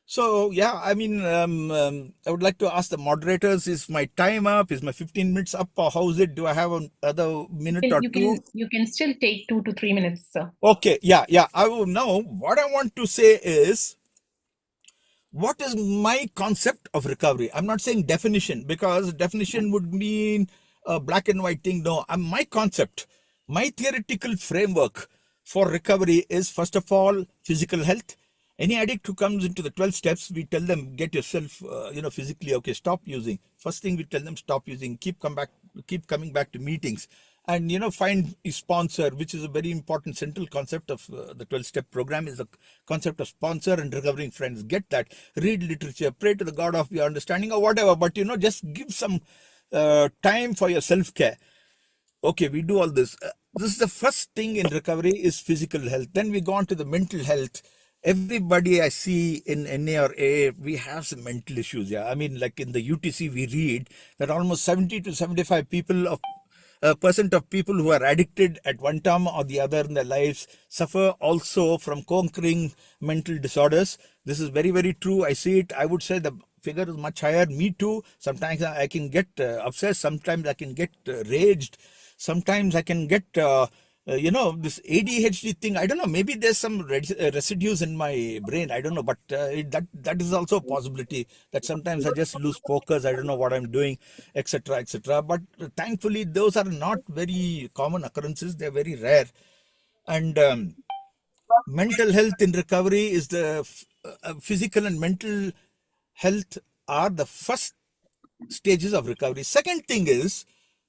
So yeah, I mean, I would like to ask the moderators, is my time up? Is my 15 minutes up, or how is it? Do I have another minute or two? You can still take 2 to 3 minutes, sir. Okay, yeah. I will now. What I want to say is, what is my concept of recovery? I'm not saying definition, because definition would mean a black and white thing. No, my concept, my theoretical framework for recovery is, first of all, physical health. Any addict who comes into the 12 steps, we tell them, get yourself, physically okay. Stop using. First thing we tell them, stop using. Keep coming back to meetings, and find a sponsor, which is a very important central concept of the 12-step program, is the concept of sponsor and recovering friends. Get that. Read literature. Pray to the God of your understanding or whatever. But just give some time for your self-care. Okay, we do all this. This is the first thing in recovery, is physical health. Then we go on to the mental health. Everybody I see in NA or AA, we have some mental issues. Yeah, I mean, like in the UTC, we read that almost 70 to 75 percent of people who are addicted at one time or the other in their lives suffer also from conquering mental disorders. This is very, very true. I see it. I would say the figure is much higher. Me too. Sometimes I can get obsessed. Sometimes I can get raged. Sometimes I can get this ADHD thing. I don't know. Maybe there's some residues in my brain. I don't know. But that is also a possibility, that sometimes I just lose focus. I don't know what I'm doing, etc., etc. But thankfully, those are not very common occurrences. They're very rare. And mental health in recovery is the physical and mental health are the first stages of recovery. Second thing is,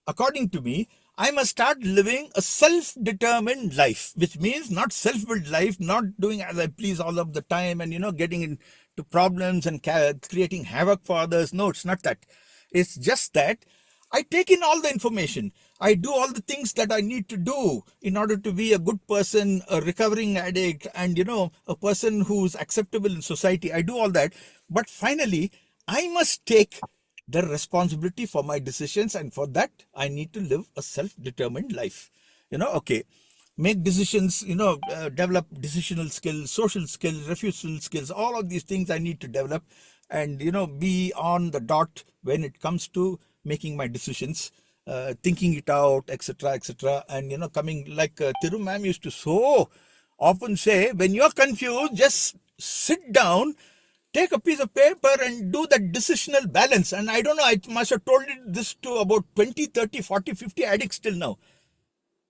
according to me, I must start living a self-determined life, which means not self-built life, not doing as I please all of the time and, getting into problems and creating havoc for others. No, it's not that. It's just that I take in all the information. I do all the things that I need to do in order to be a good person, a recovering addict, and, a person who's acceptable in society. I do all that. But finally, I must take their responsibility for my decisions, and for that I need to live a self-determined life. Okay, make decisions, develop decisional skills, social skills, refusal skills, all of these things I need to develop, and be on the dot when it comes to making my decisions, thinking it out, etc., etc. And coming, like Thiru ma'am used to so often say, when you're confused, just sit down, take a piece of paper and do that decisional balance. And I don't know, I must have told this to about 20, 30, 40, 50 addicts till now,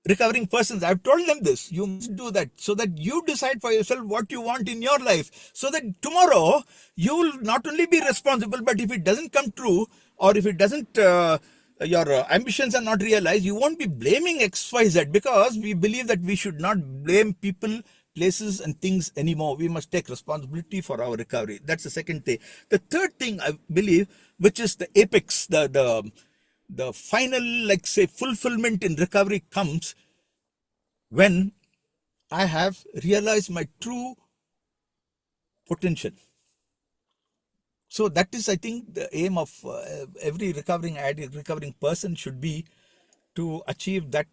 recovering persons. I've told them this. You must do that so that you decide for yourself what you want in your life, so that tomorrow you will not only be responsible, but if it doesn't come true, or if it doesn't, your ambitions are not realized, you won't be blaming XYZ, because we believe that we should not blame people, places, and things anymore. We must take responsibility for our recovery. That's the second thing. The third thing I believe, which is the apex, the final, like say, fulfillment in recovery, comes when I have realized my true potential. So that is, I think, the aim of every recovering addict, recovering person should be to achieve that,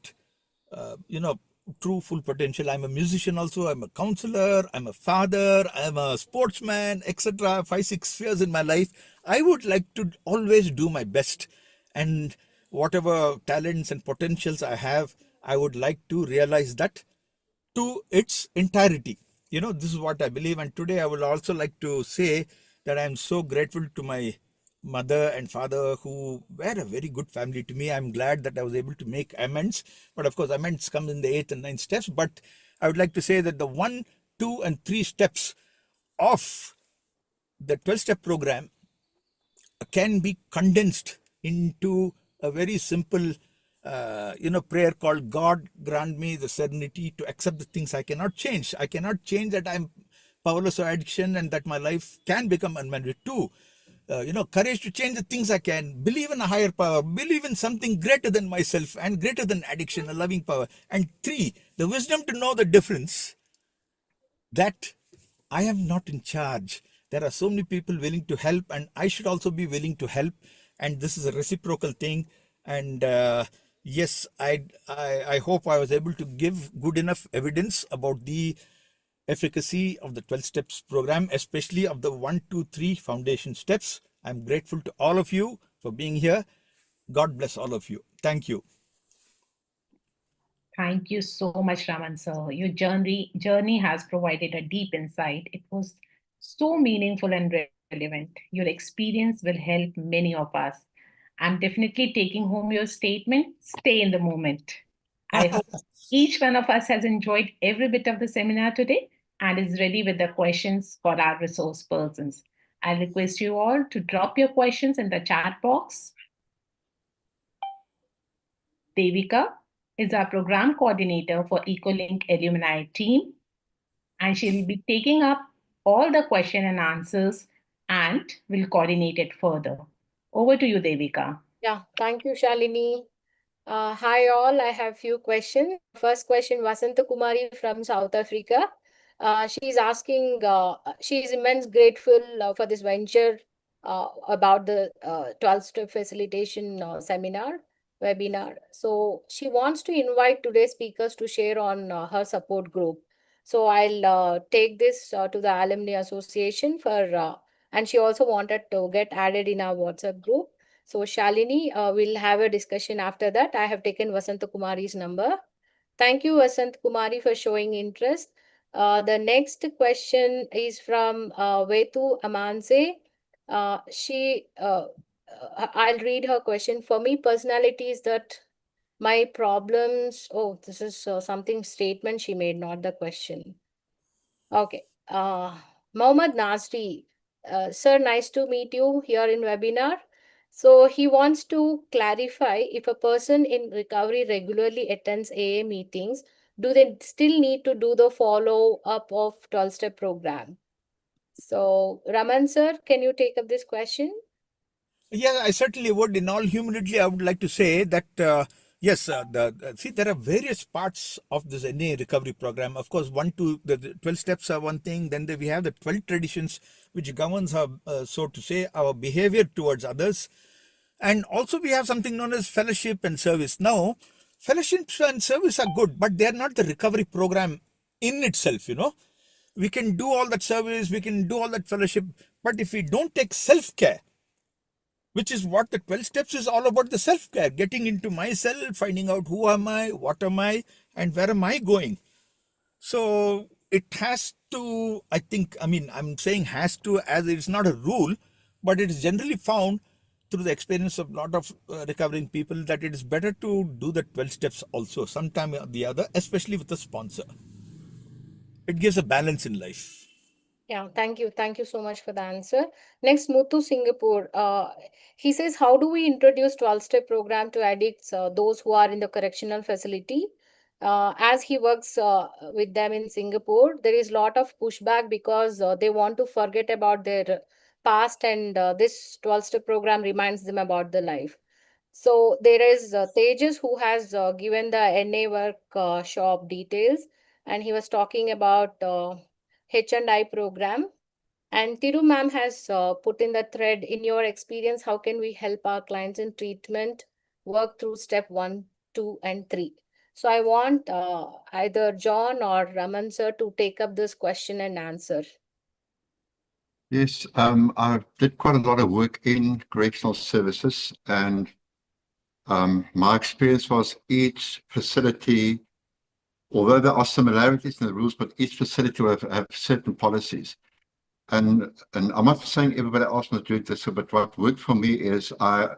true full potential. I'm a musician also, I'm a counselor, I'm a father, I'm a sportsman, etc. 5-6 years in my life, I would like to always do my best, and whatever talents and potentials I have, I would like to realize that to its entirety. This is what I believe. And today I would also like to say that I am so grateful to my mother and father, who were a very good family to me. I'm glad that I was able to make amends. But of course, amends come in the 8th and 9th steps. But I would like to say that the 1, 2, and 3 steps of the 12-step program can be condensed into a very simple prayer called, God grant me the serenity to accept the things I cannot change. I cannot change that I'm powerless of addiction and that my life can become unmanaged. 2, courage to change the things I can, believe in a higher power, believe in something greater than myself and greater than addiction, a loving power. And 3, the wisdom to know the difference, that I am not in charge. There are so many people willing to help, and I should also be willing to help. And this is a reciprocal thing. And yes, I hope I was able to give good enough evidence about the efficacy of the 12 steps program, especially of the 1, 2, 3 foundation steps. I'm grateful to all of you for being here. God bless all of you. Thank you. Thank you so much, Raman sir. Your journey has provided a deep insight. It was so meaningful and relevant. Your experience will help many of us. I'm definitely taking home your statement, stay in the moment. I hope each one of us has enjoyed every bit of the seminar today and is ready with the questions for our resource persons. I request you all to drop your questions in the chat box. Devika is our program coordinator for EcoLink alumni team, and she will be taking up all the question and answers and will coordinate it further. Over to you, Devika. Yeah, thank you, Shalini. Hi all, I have few questions. First question, Vasanta Kumari from South Africa. She's asking, she is immense grateful for this venture about the 12-step facilitation webinar. So she wants to invite today's speakers to share on her support group. So I'll take this to the Alumni Association for, and she also wanted to get added in our WhatsApp group. So Shalini, we'll have a discussion after that. I have taken Vasanta Kumari's number. Thank you, Vasant Kumari, for showing interest. The next question is from Vetu Amanse. I'll read her question. For me, personality is that my problems. Oh, this is something statement she made, not the question. Okay. Mohammad Nasri. Sir, nice to meet you here in webinar. So he wants to clarify, if a person in recovery regularly attends AA meetings, do they still need to do the follow-up of 12-step program? So Raman sir, can you take up this question? Yeah, I certainly would. In all humility, I would like to say that yes, see, there are various parts of this NA recovery program. Of course, the 12 steps are one thing. Then we have the 12 traditions, which governs our, so to say, our behavior towards others. And also we have something known as fellowship and service. Now, fellowships and service are good, but they are not the recovery program in itself, We can do all that service, we can do all that fellowship, but if we don't take self-care, which is what the 12 steps is all about, the self-care, getting into myself, finding out who am I, what am I, and where am I going. So it has to, I'm saying has to as it's not a rule, but it is generally found through the experience of a lot of recovering people that it is better to do the 12 steps also, sometime or the other, especially with a sponsor. It gives a balance in life. Yeah, thank you. Thank you so much for the answer. Next, Muthu Singapore. He says, how do we introduce 12-step program to addicts, those who are in the correctional facility? As he works with them in Singapore, there is a lot of pushback because they want to forget about their past, and this 12-step program reminds them about the life. So there is Tejas who has given the NA workshop details, and he was talking about H&I program. And Tiru ma'am has put in the thread, in your experience, how can we help our clients in treatment work through step 1, 2, and 3? So I want either John or Raman sir to take up this question and answer. Yes, I did quite a lot of work in correctional services, and my experience was each facility, although there are similarities in the rules, but each facility will have certain policies. And I'm not saying everybody else must do this, but what worked for me is I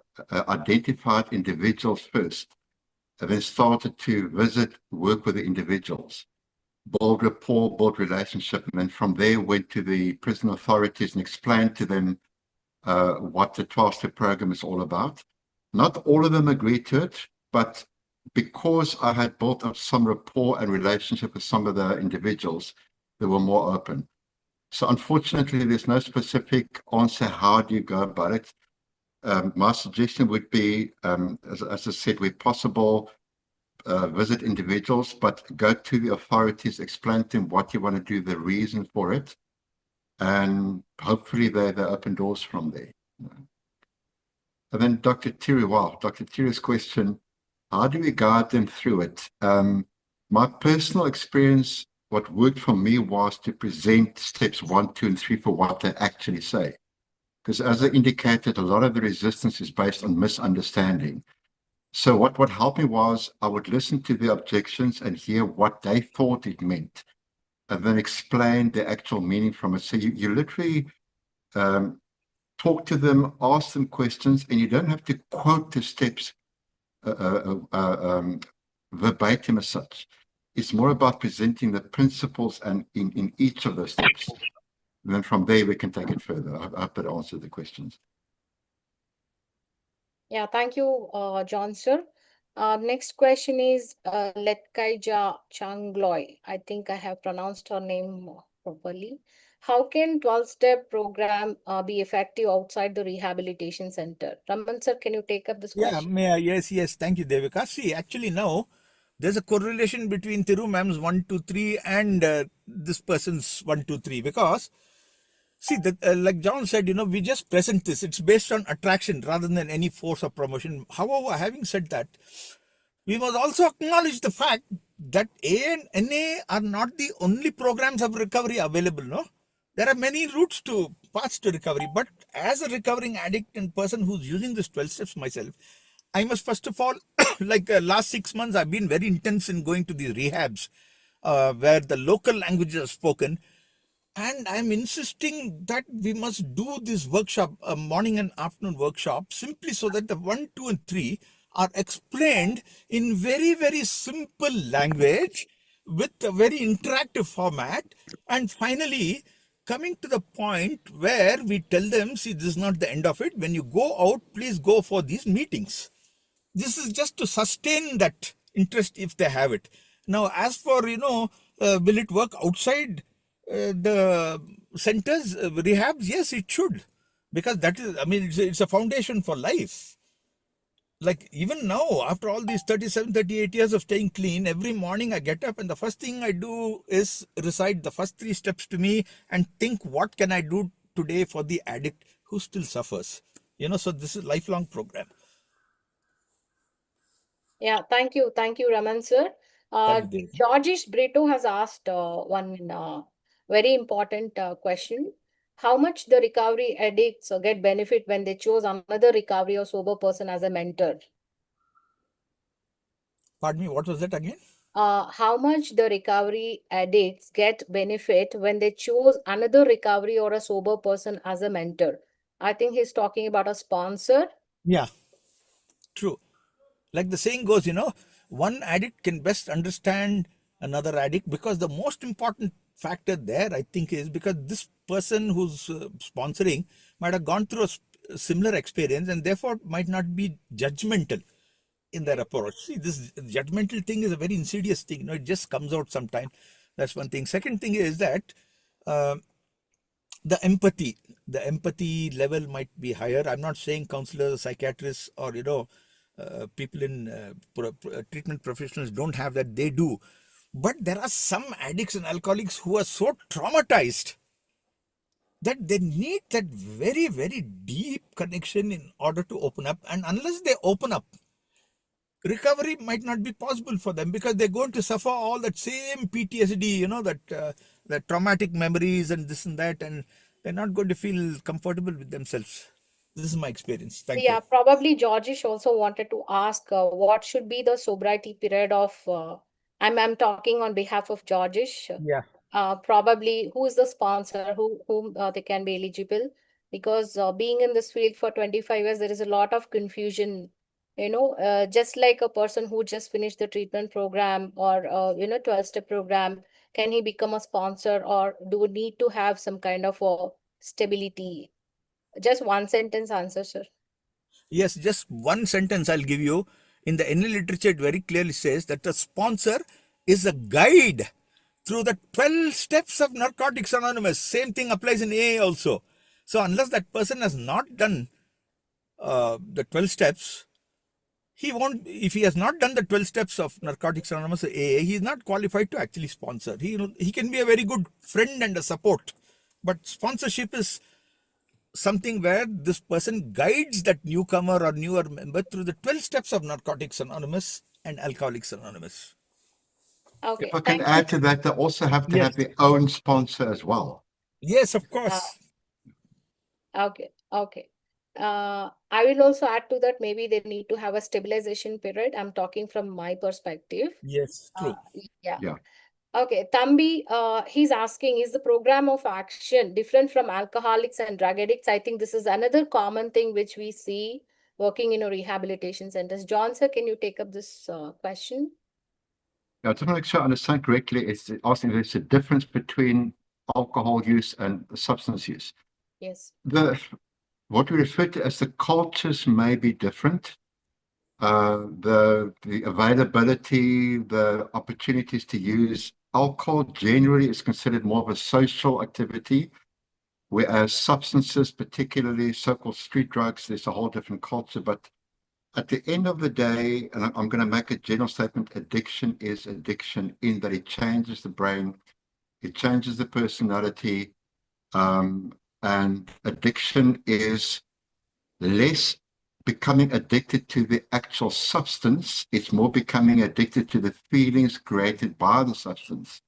identified individuals first, and then started to visit, work with the individuals, build rapport, build relationship, and then from there went to the prison authorities and explained to them what the 12-step program is all about. Not all of them agreed to it, but because I had built up some rapport and relationship with some of the individuals, they were more open. So unfortunately, there's no specific answer. How do you go about it? My suggestion would be, as I said, where possible, visit individuals, but go to the authorities, explain to them what you want to do, the reason for it, and hopefully they open doors from there. And then Dr. Thierry, Dr. Thierry's question, how do we guide them through it? My personal experience, what worked for me was to present steps 1, 2, and 3 for what they actually say. Because as I indicated, a lot of the resistance is based on misunderstanding. So what helped me was I would listen to the objections and hear what they thought it meant, and then explain the actual meaning from it. So you literally talk to them, ask them questions, and you don't have to quote the steps verbatim as such. It's more about presenting the principles and in each of those steps. And then from there, we can take it further. I hope that answered the questions. Yeah, thank you, John sir. Next question is Letkaija Changloy. I think I have pronounced her name properly. How can 12-step program be effective outside the rehabilitation center? Raman sir, can you take up this question? Yes. Thank you, Devika. See, actually now, there's a correlation between Thiru ma'am's 1, 2, 3 and this person's 1, 2, 3 because, see, like John said, we just present this. It's based on attraction rather than any force or promotion. However, having said that, we must also acknowledge the fact that A and NA are not the only programs of recovery available, no? There are many routes to paths to recovery, but as a recovering addict and person who's using this 12 steps myself, I must first of all, like last 6 months, I've been very intense in going to these rehabs where the local languages are spoken. And I'm insisting that we must do this workshop, a morning and afternoon workshop, simply so that the 1, 2, and 3 are explained in very, very simple language with a very interactive format. And finally, coming to the point where we tell them, see, this is not the end of it. When you go out, please go for these meetings. This is just to sustain that interest if they have it. Now, as for, will it work outside the centers, rehabs? Yes, it should. Because that is, it's a foundation for life. Like even now, after all these 37, 38 years of staying clean, every morning I get up and the first thing I do is recite the first 3 steps to me and think, what can I do today for the addict who still suffers? So this is a lifelong program. Yeah, thank you. Thank you, Raman sir. Thank you. Georges Brito has asked one very important question. How much the recovery addicts get benefit when they chose another recovery or sober person as a mentor? Pardon me, what was that again? How much the recovery addicts get benefit when they choose another recovery or a sober person as a mentor? I think he's talking about a sponsor. Yeah, true. Like the saying goes, one addict can best understand another addict, because the most important factor there, I think, is because this person who's sponsoring might have gone through a similar experience and therefore might not be judgmental in their approach. See, this judgmental thing is a very insidious thing. It just comes out sometime. That's one thing. Second thing is that uh, the empathy level might be higher. I'm not saying counselors, psychiatrists, or people in treatment professionals don't have that. They do, but there are some addicts and alcoholics who are so traumatized that they need that very, very deep connection in order to open up. And unless they open up, recovery might not be possible for them, because they're going to suffer all that same PTSD, that traumatic memories and this and that, and they're not going to feel comfortable with themselves. This is my experience. Thank you. Yeah, probably Georgish also wanted to ask what should be the sobriety period of. I'm talking on behalf of Georgish. Yeah. Probably who is the sponsor, whom they can be eligible, because being in this field for 25 years, there is a lot of confusion. Just like a person who just finished the treatment program or 12-step program, can he become a sponsor, or do we need to have some kind of a stability? Just one sentence answer, sir. Yes, just one sentence I'll give you. In the NL literature, it very clearly says that the sponsor is a guide through the 12 steps of Narcotics Anonymous. Same thing applies in AA also. So unless that person has not done the 12 steps, he won't. If he has not done the 12 steps of Narcotics Anonymous AA, he is not qualified to actually sponsor. He can be a very good friend and a support, but sponsorship is something where this person guides that newcomer or newer member through the 12 steps of Narcotics Anonymous and Alcoholics Anonymous. Okay, If I can thank you. add to that, they also have to Yes. have their own sponsor as well. Yes, of course. Okay. I will also add to that, maybe they need to have a stabilization period. I'm talking from my perspective. Yes, true. Yeah. Yeah. Okay, Thambi, he's asking, is the program of action different from alcoholics and drug addicts? I think this is another common thing which we see working in a rehabilitation centers. John, sir, can you take up this question? Now, to make sure I understand correctly, it's asking if there's a difference between alcohol use and substance use. Yes. What we refer to as the cultures may be different. The availability, the opportunities to use alcohol generally is considered more of a social activity, whereas substances, particularly so-called street drugs, there's a whole different culture. But at the end of the day, and I'm going to make a general statement, addiction is addiction in that it changes the brain, it changes the personality, and addiction is less becoming addicted to the actual substance. It's more becoming addicted to the feelings created by the substance.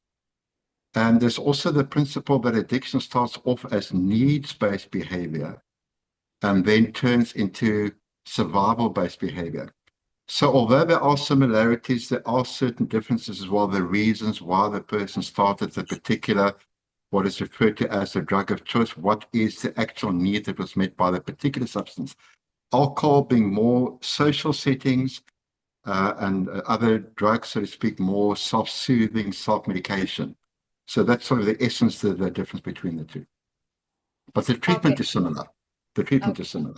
And there's also the principle that addiction starts off as needs-based behavior and then turns into survival-based behavior. So although there are similarities, there are certain differences as well, the reasons why the person started the particular, what is referred to as the drug of choice, what is the actual need that was met by the particular substance. Alcohol being more social settings, and other drugs, so to speak, more self-soothing, self-medication. So that's sort of the essence of the difference between the two. But the treatment is similar. The treatment is similar.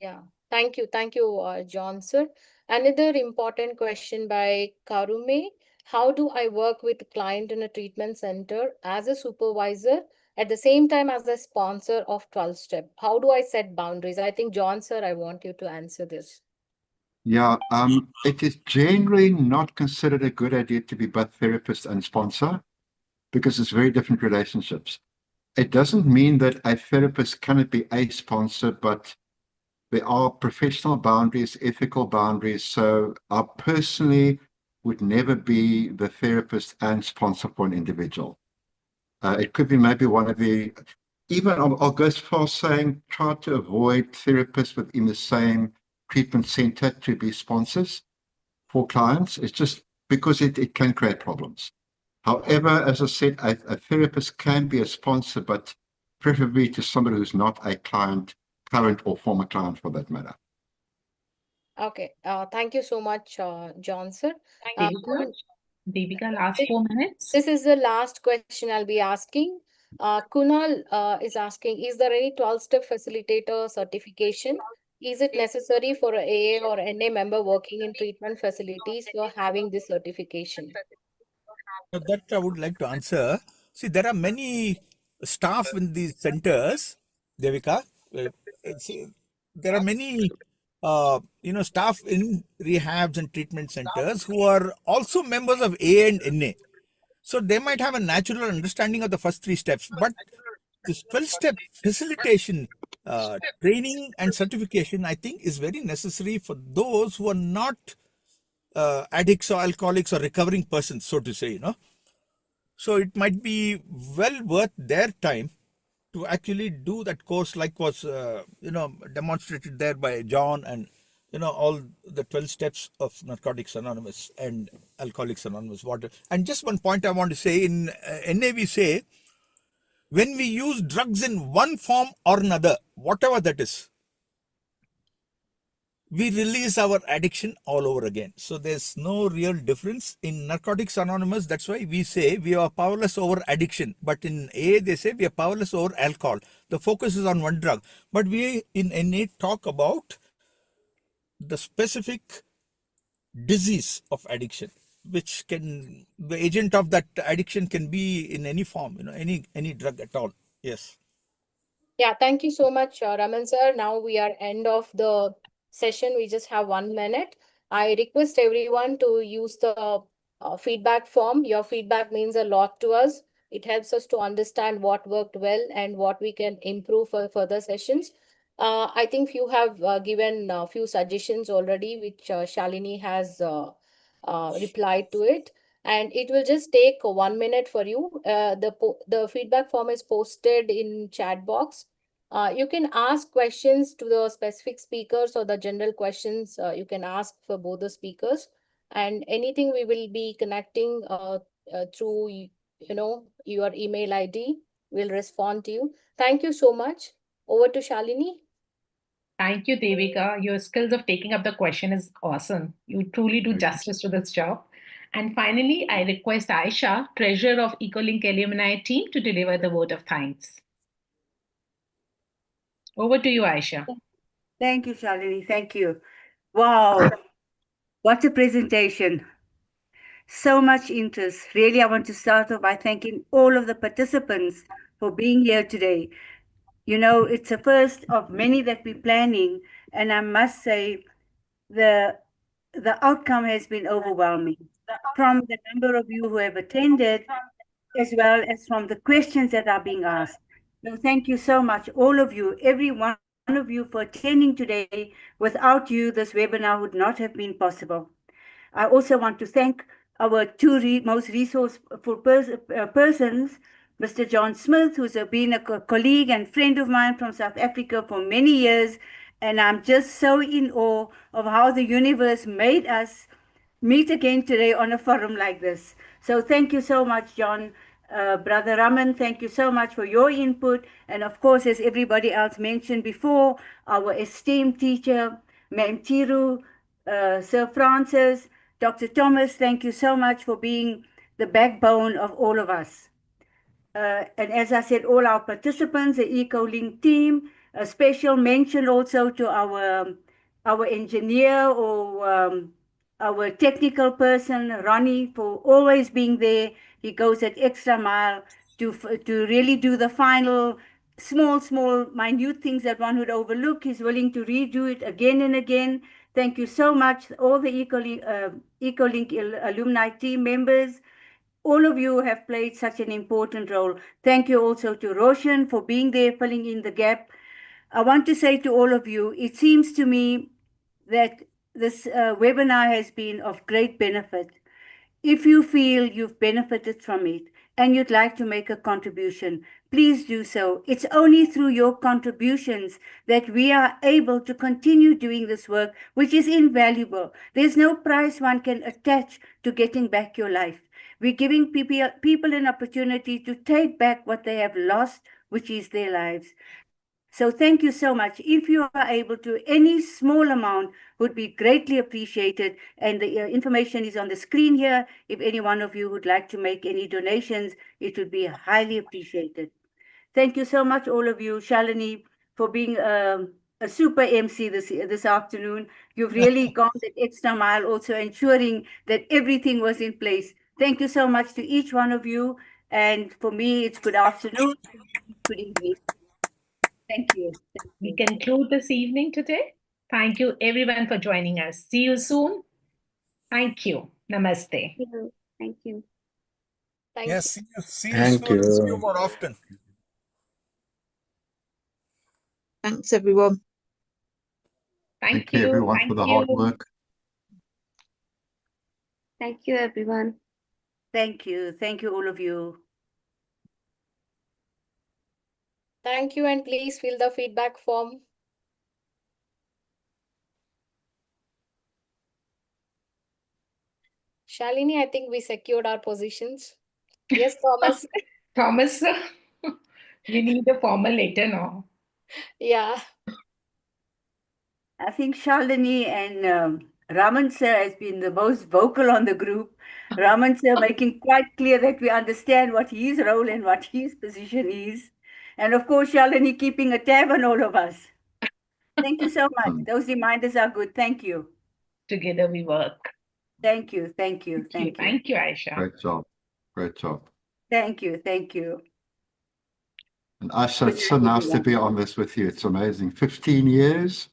Yeah, thank you. Thank you, John, sir. Another important question by Karume. How do I work with a client in a treatment center as a supervisor at the same time as a sponsor of 12-step? How do I set boundaries? I think, John, sir, I want you to answer this. Yeah, it is generally not considered a good idea to be both therapist and sponsor because it's very different relationships. It doesn't mean that a therapist cannot be a sponsor, but there are professional boundaries, ethical boundaries. So I personally would never be the therapist and sponsor for an individual. It could be maybe one of the, even I'll go as far as saying, try to avoid therapists within the same treatment center to be sponsors for clients. It's just because it can create problems. However, as I said, a therapist can be a sponsor, but preferably to somebody who's not a client, current or former client for that matter. Okay. Thank you so much, John, sir. Devika, Devika, last 4 minutes. This is the last question I'll be asking. Kunal is asking, is there any 12-step facilitator certification? Is it necessary for a AA or NA member working in treatment facilities for having this certification? That I would like to answer. See, there are many staff in these centers, Devika. See, there are many, staff in rehabs and treatment centers who are also members of A and NA. So they might have a natural understanding of the first three steps, but this 12-step facilitation, training and certification, I think is very necessary for those who are not addicts or alcoholics or recovering persons, so to say, So it might be well worth their time to actually do that course, like was, demonstrated there by John and, all the 12 steps of Narcotics Anonymous and Alcoholics Anonymous. And just one point I want to say, in NA we say, when we use drugs in one form or another, whatever that is, we release our addiction all over again. So there's no real difference in Narcotics Anonymous. That's why we say we are powerless over addiction. But in A, they say we are powerless over alcohol. The focus is on one drug. But we in NA talk about the specific disease of addiction, which can, the agent of that addiction can be in any form, any drug at all. Yes. Yeah, thank you so much, Raman sir. Now we are end of the session. We just have 1 minute. I request everyone to use the feedback form. Your feedback means a lot to us. It helps us to understand what worked well and what we can improve for further sessions. I think you have given a few suggestions already, which Shalini has replied to it. And it will just take 1 minute for you. The feedback form is posted in chat box. You can ask questions to the specific speakers or the general questions you can ask for both the speakers. And anything we will be connecting through your email ID. We'll respond to you. Thank you so much. Over to Shalini. Thank you, Devika. Your skills of taking up the question is awesome. You truly do justice to this job. And finally, I request Aisha, treasurer of EcoLink alumni team, to deliver the vote of thanks. Over to you, Aisha. Thank you, Shalini. Thank you. Wow, what a presentation. So much interest. Really, I want to start off by thanking all of the participants for being here today. It's a first of many that we're planning, and I must say the outcome has been overwhelming. From the number of you who have attended, as well as from the questions that are being asked. So thank you so much, all of you, every one of you, for attending today. Without you, this webinar would not have been possible. I also want to thank our two most resourceful persons, Mr. John Smith, who's been a colleague and friend of mine from South Africa for many years. And I'm just so in awe of how the universe made us meet again today on a forum like this. So thank you so much, John. Brother Raman, thank you so much for your input. And of course, as everybody else mentioned before, our esteemed teacher, Ma'am Tiru, Sir Francis, Dr. Thomas, thank you so much for being the backbone of all of us. And as I said, all our participants, the EcoLink team, a special mention also to our engineer or our technical person, Ronnie, for always being there. He goes that extra mile to really do the final small, minute things that one would overlook. He's willing to redo it again and again. Thank you so much, all the EcoLink alumni team members. All of you have played such an important role. Thank you also to Roshan for being there, filling in the gap. I want to say to all of you, it seems to me that this webinar has been of great benefit. If you feel you've benefited from it and you'd like to make a contribution, please do so. It's only through your contributions that we are able to continue doing this work, which is invaluable. There's no price one can attach to getting back your life. We're giving people an opportunity to take back what they have lost, which is their lives. So thank you so much. If you are able to, any small amount would be greatly appreciated. And the information is on the screen here. If any one of you would like to make any donations, it would be highly appreciated. Thank you so much, all of you. Shalini, for being a super MC this afternoon. You've really gone the extra mile, also ensuring that everything was in place. Thank you so much to each one of you. And for me, it's good afternoon, good evening. Thank you. We conclude this evening today. Thank you everyone for joining us. See you soon. Thank you. Namaste. Thank you. Thank Yes, you. see you Thank soon. See you you. more often. Thanks, everyone. Thank you you. everyone Thank for the you. hard work. Thank you, everyone. Thank you. Thank you, all of you. Thank you, and please fill the feedback form. Shalini, I think we secured our positions. Yes, Thomas. Thomas, we need a formal letter now. Yeah. I think Shalini and Raman sir has been the most vocal on the group. Raman sir making quite clear that we understand what his role and what his position is. And of course, Shalini keeping a tab on all of us. Thank you so much. Those reminders are good. Thank you. Together we work. Thank you. Thank you. Thank you. Thank you, Aisha. Great job. Great job. Thank you. Thank you. And Asha, it's so Good night, nice to everyone. be on this with you. It's amazing. 15 years?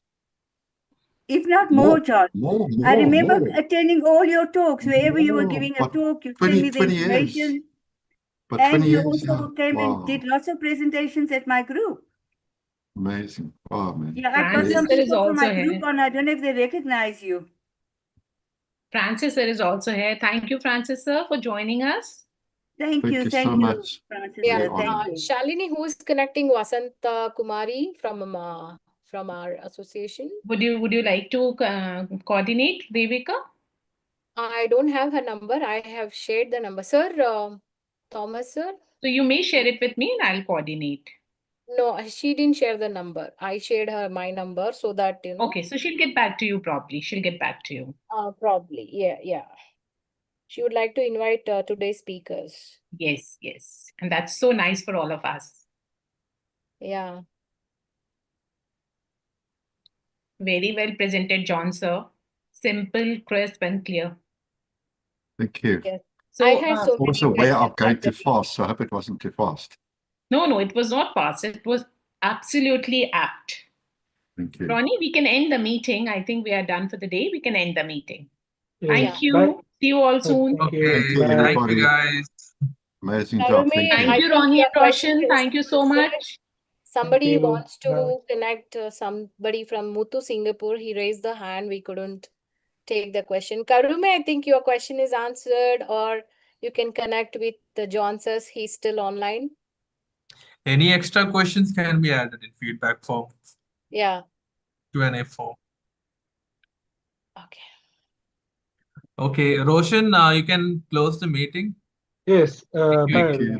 If not more, John. More, I remember more. attending all your talks. Wherever you were More. giving a But talk, you sent me the 20 years. information. But And 20 you years, yeah. also came and Wow. did lots of presentations at my group. Amazing. Wow, man. Yeah, I've got Francis some sir is people from my also group here. on. I don't know if they recognize you. Francis sir is also here. Thank you, Francis sir, for joining us. Thank Thank you. you Thank so you, much. Francis. Yeah. Sir. Thank you. Shalini, who is connecting Vasanta Kumari from our association? Would you like to coordinate, Devika? I don't have her number. I have shared the number. Sir, Thomas, sir? So you may share it with me and I'll coordinate. No, she didn't share the number. I shared her my number so that, you know. Okay, so she'll get back to you probably. She'll get back to you. Probably. Yeah. She would like to invite today's speakers. Yes. And that's so nice for all of us. Yeah. Very well presented, John, sir. Simple, crisp, and clear. Thank you. Yes. So, I had so I was many aware of questions going too actually. fast, so I hope it wasn't too fast. no, it was not fast. It was absolutely apt. Thank you. Ronnie, we can end the meeting. I think we are done for the day. We can end the meeting. Thank you. Bye. See you all soon. Thank Okay, Thank you, Bye. thank everybody. you guys. Amazing job. Karume, Thank Thank you. I you, think Ronnie your and question Roshan. is Thank you so answered. much. Somebody you. wants to Bye. connect somebody from Muthu, Singapore. He raised the hand. We couldn't take the question. Karume, I think your question is answered, or you can connect with John says he's still online. Any extra questions can be added in feedback form, Yeah. Q&A form. Okay. Okay, Roshan, you can close the meeting. Yes. Thank you. Bye, Thank you. everyone.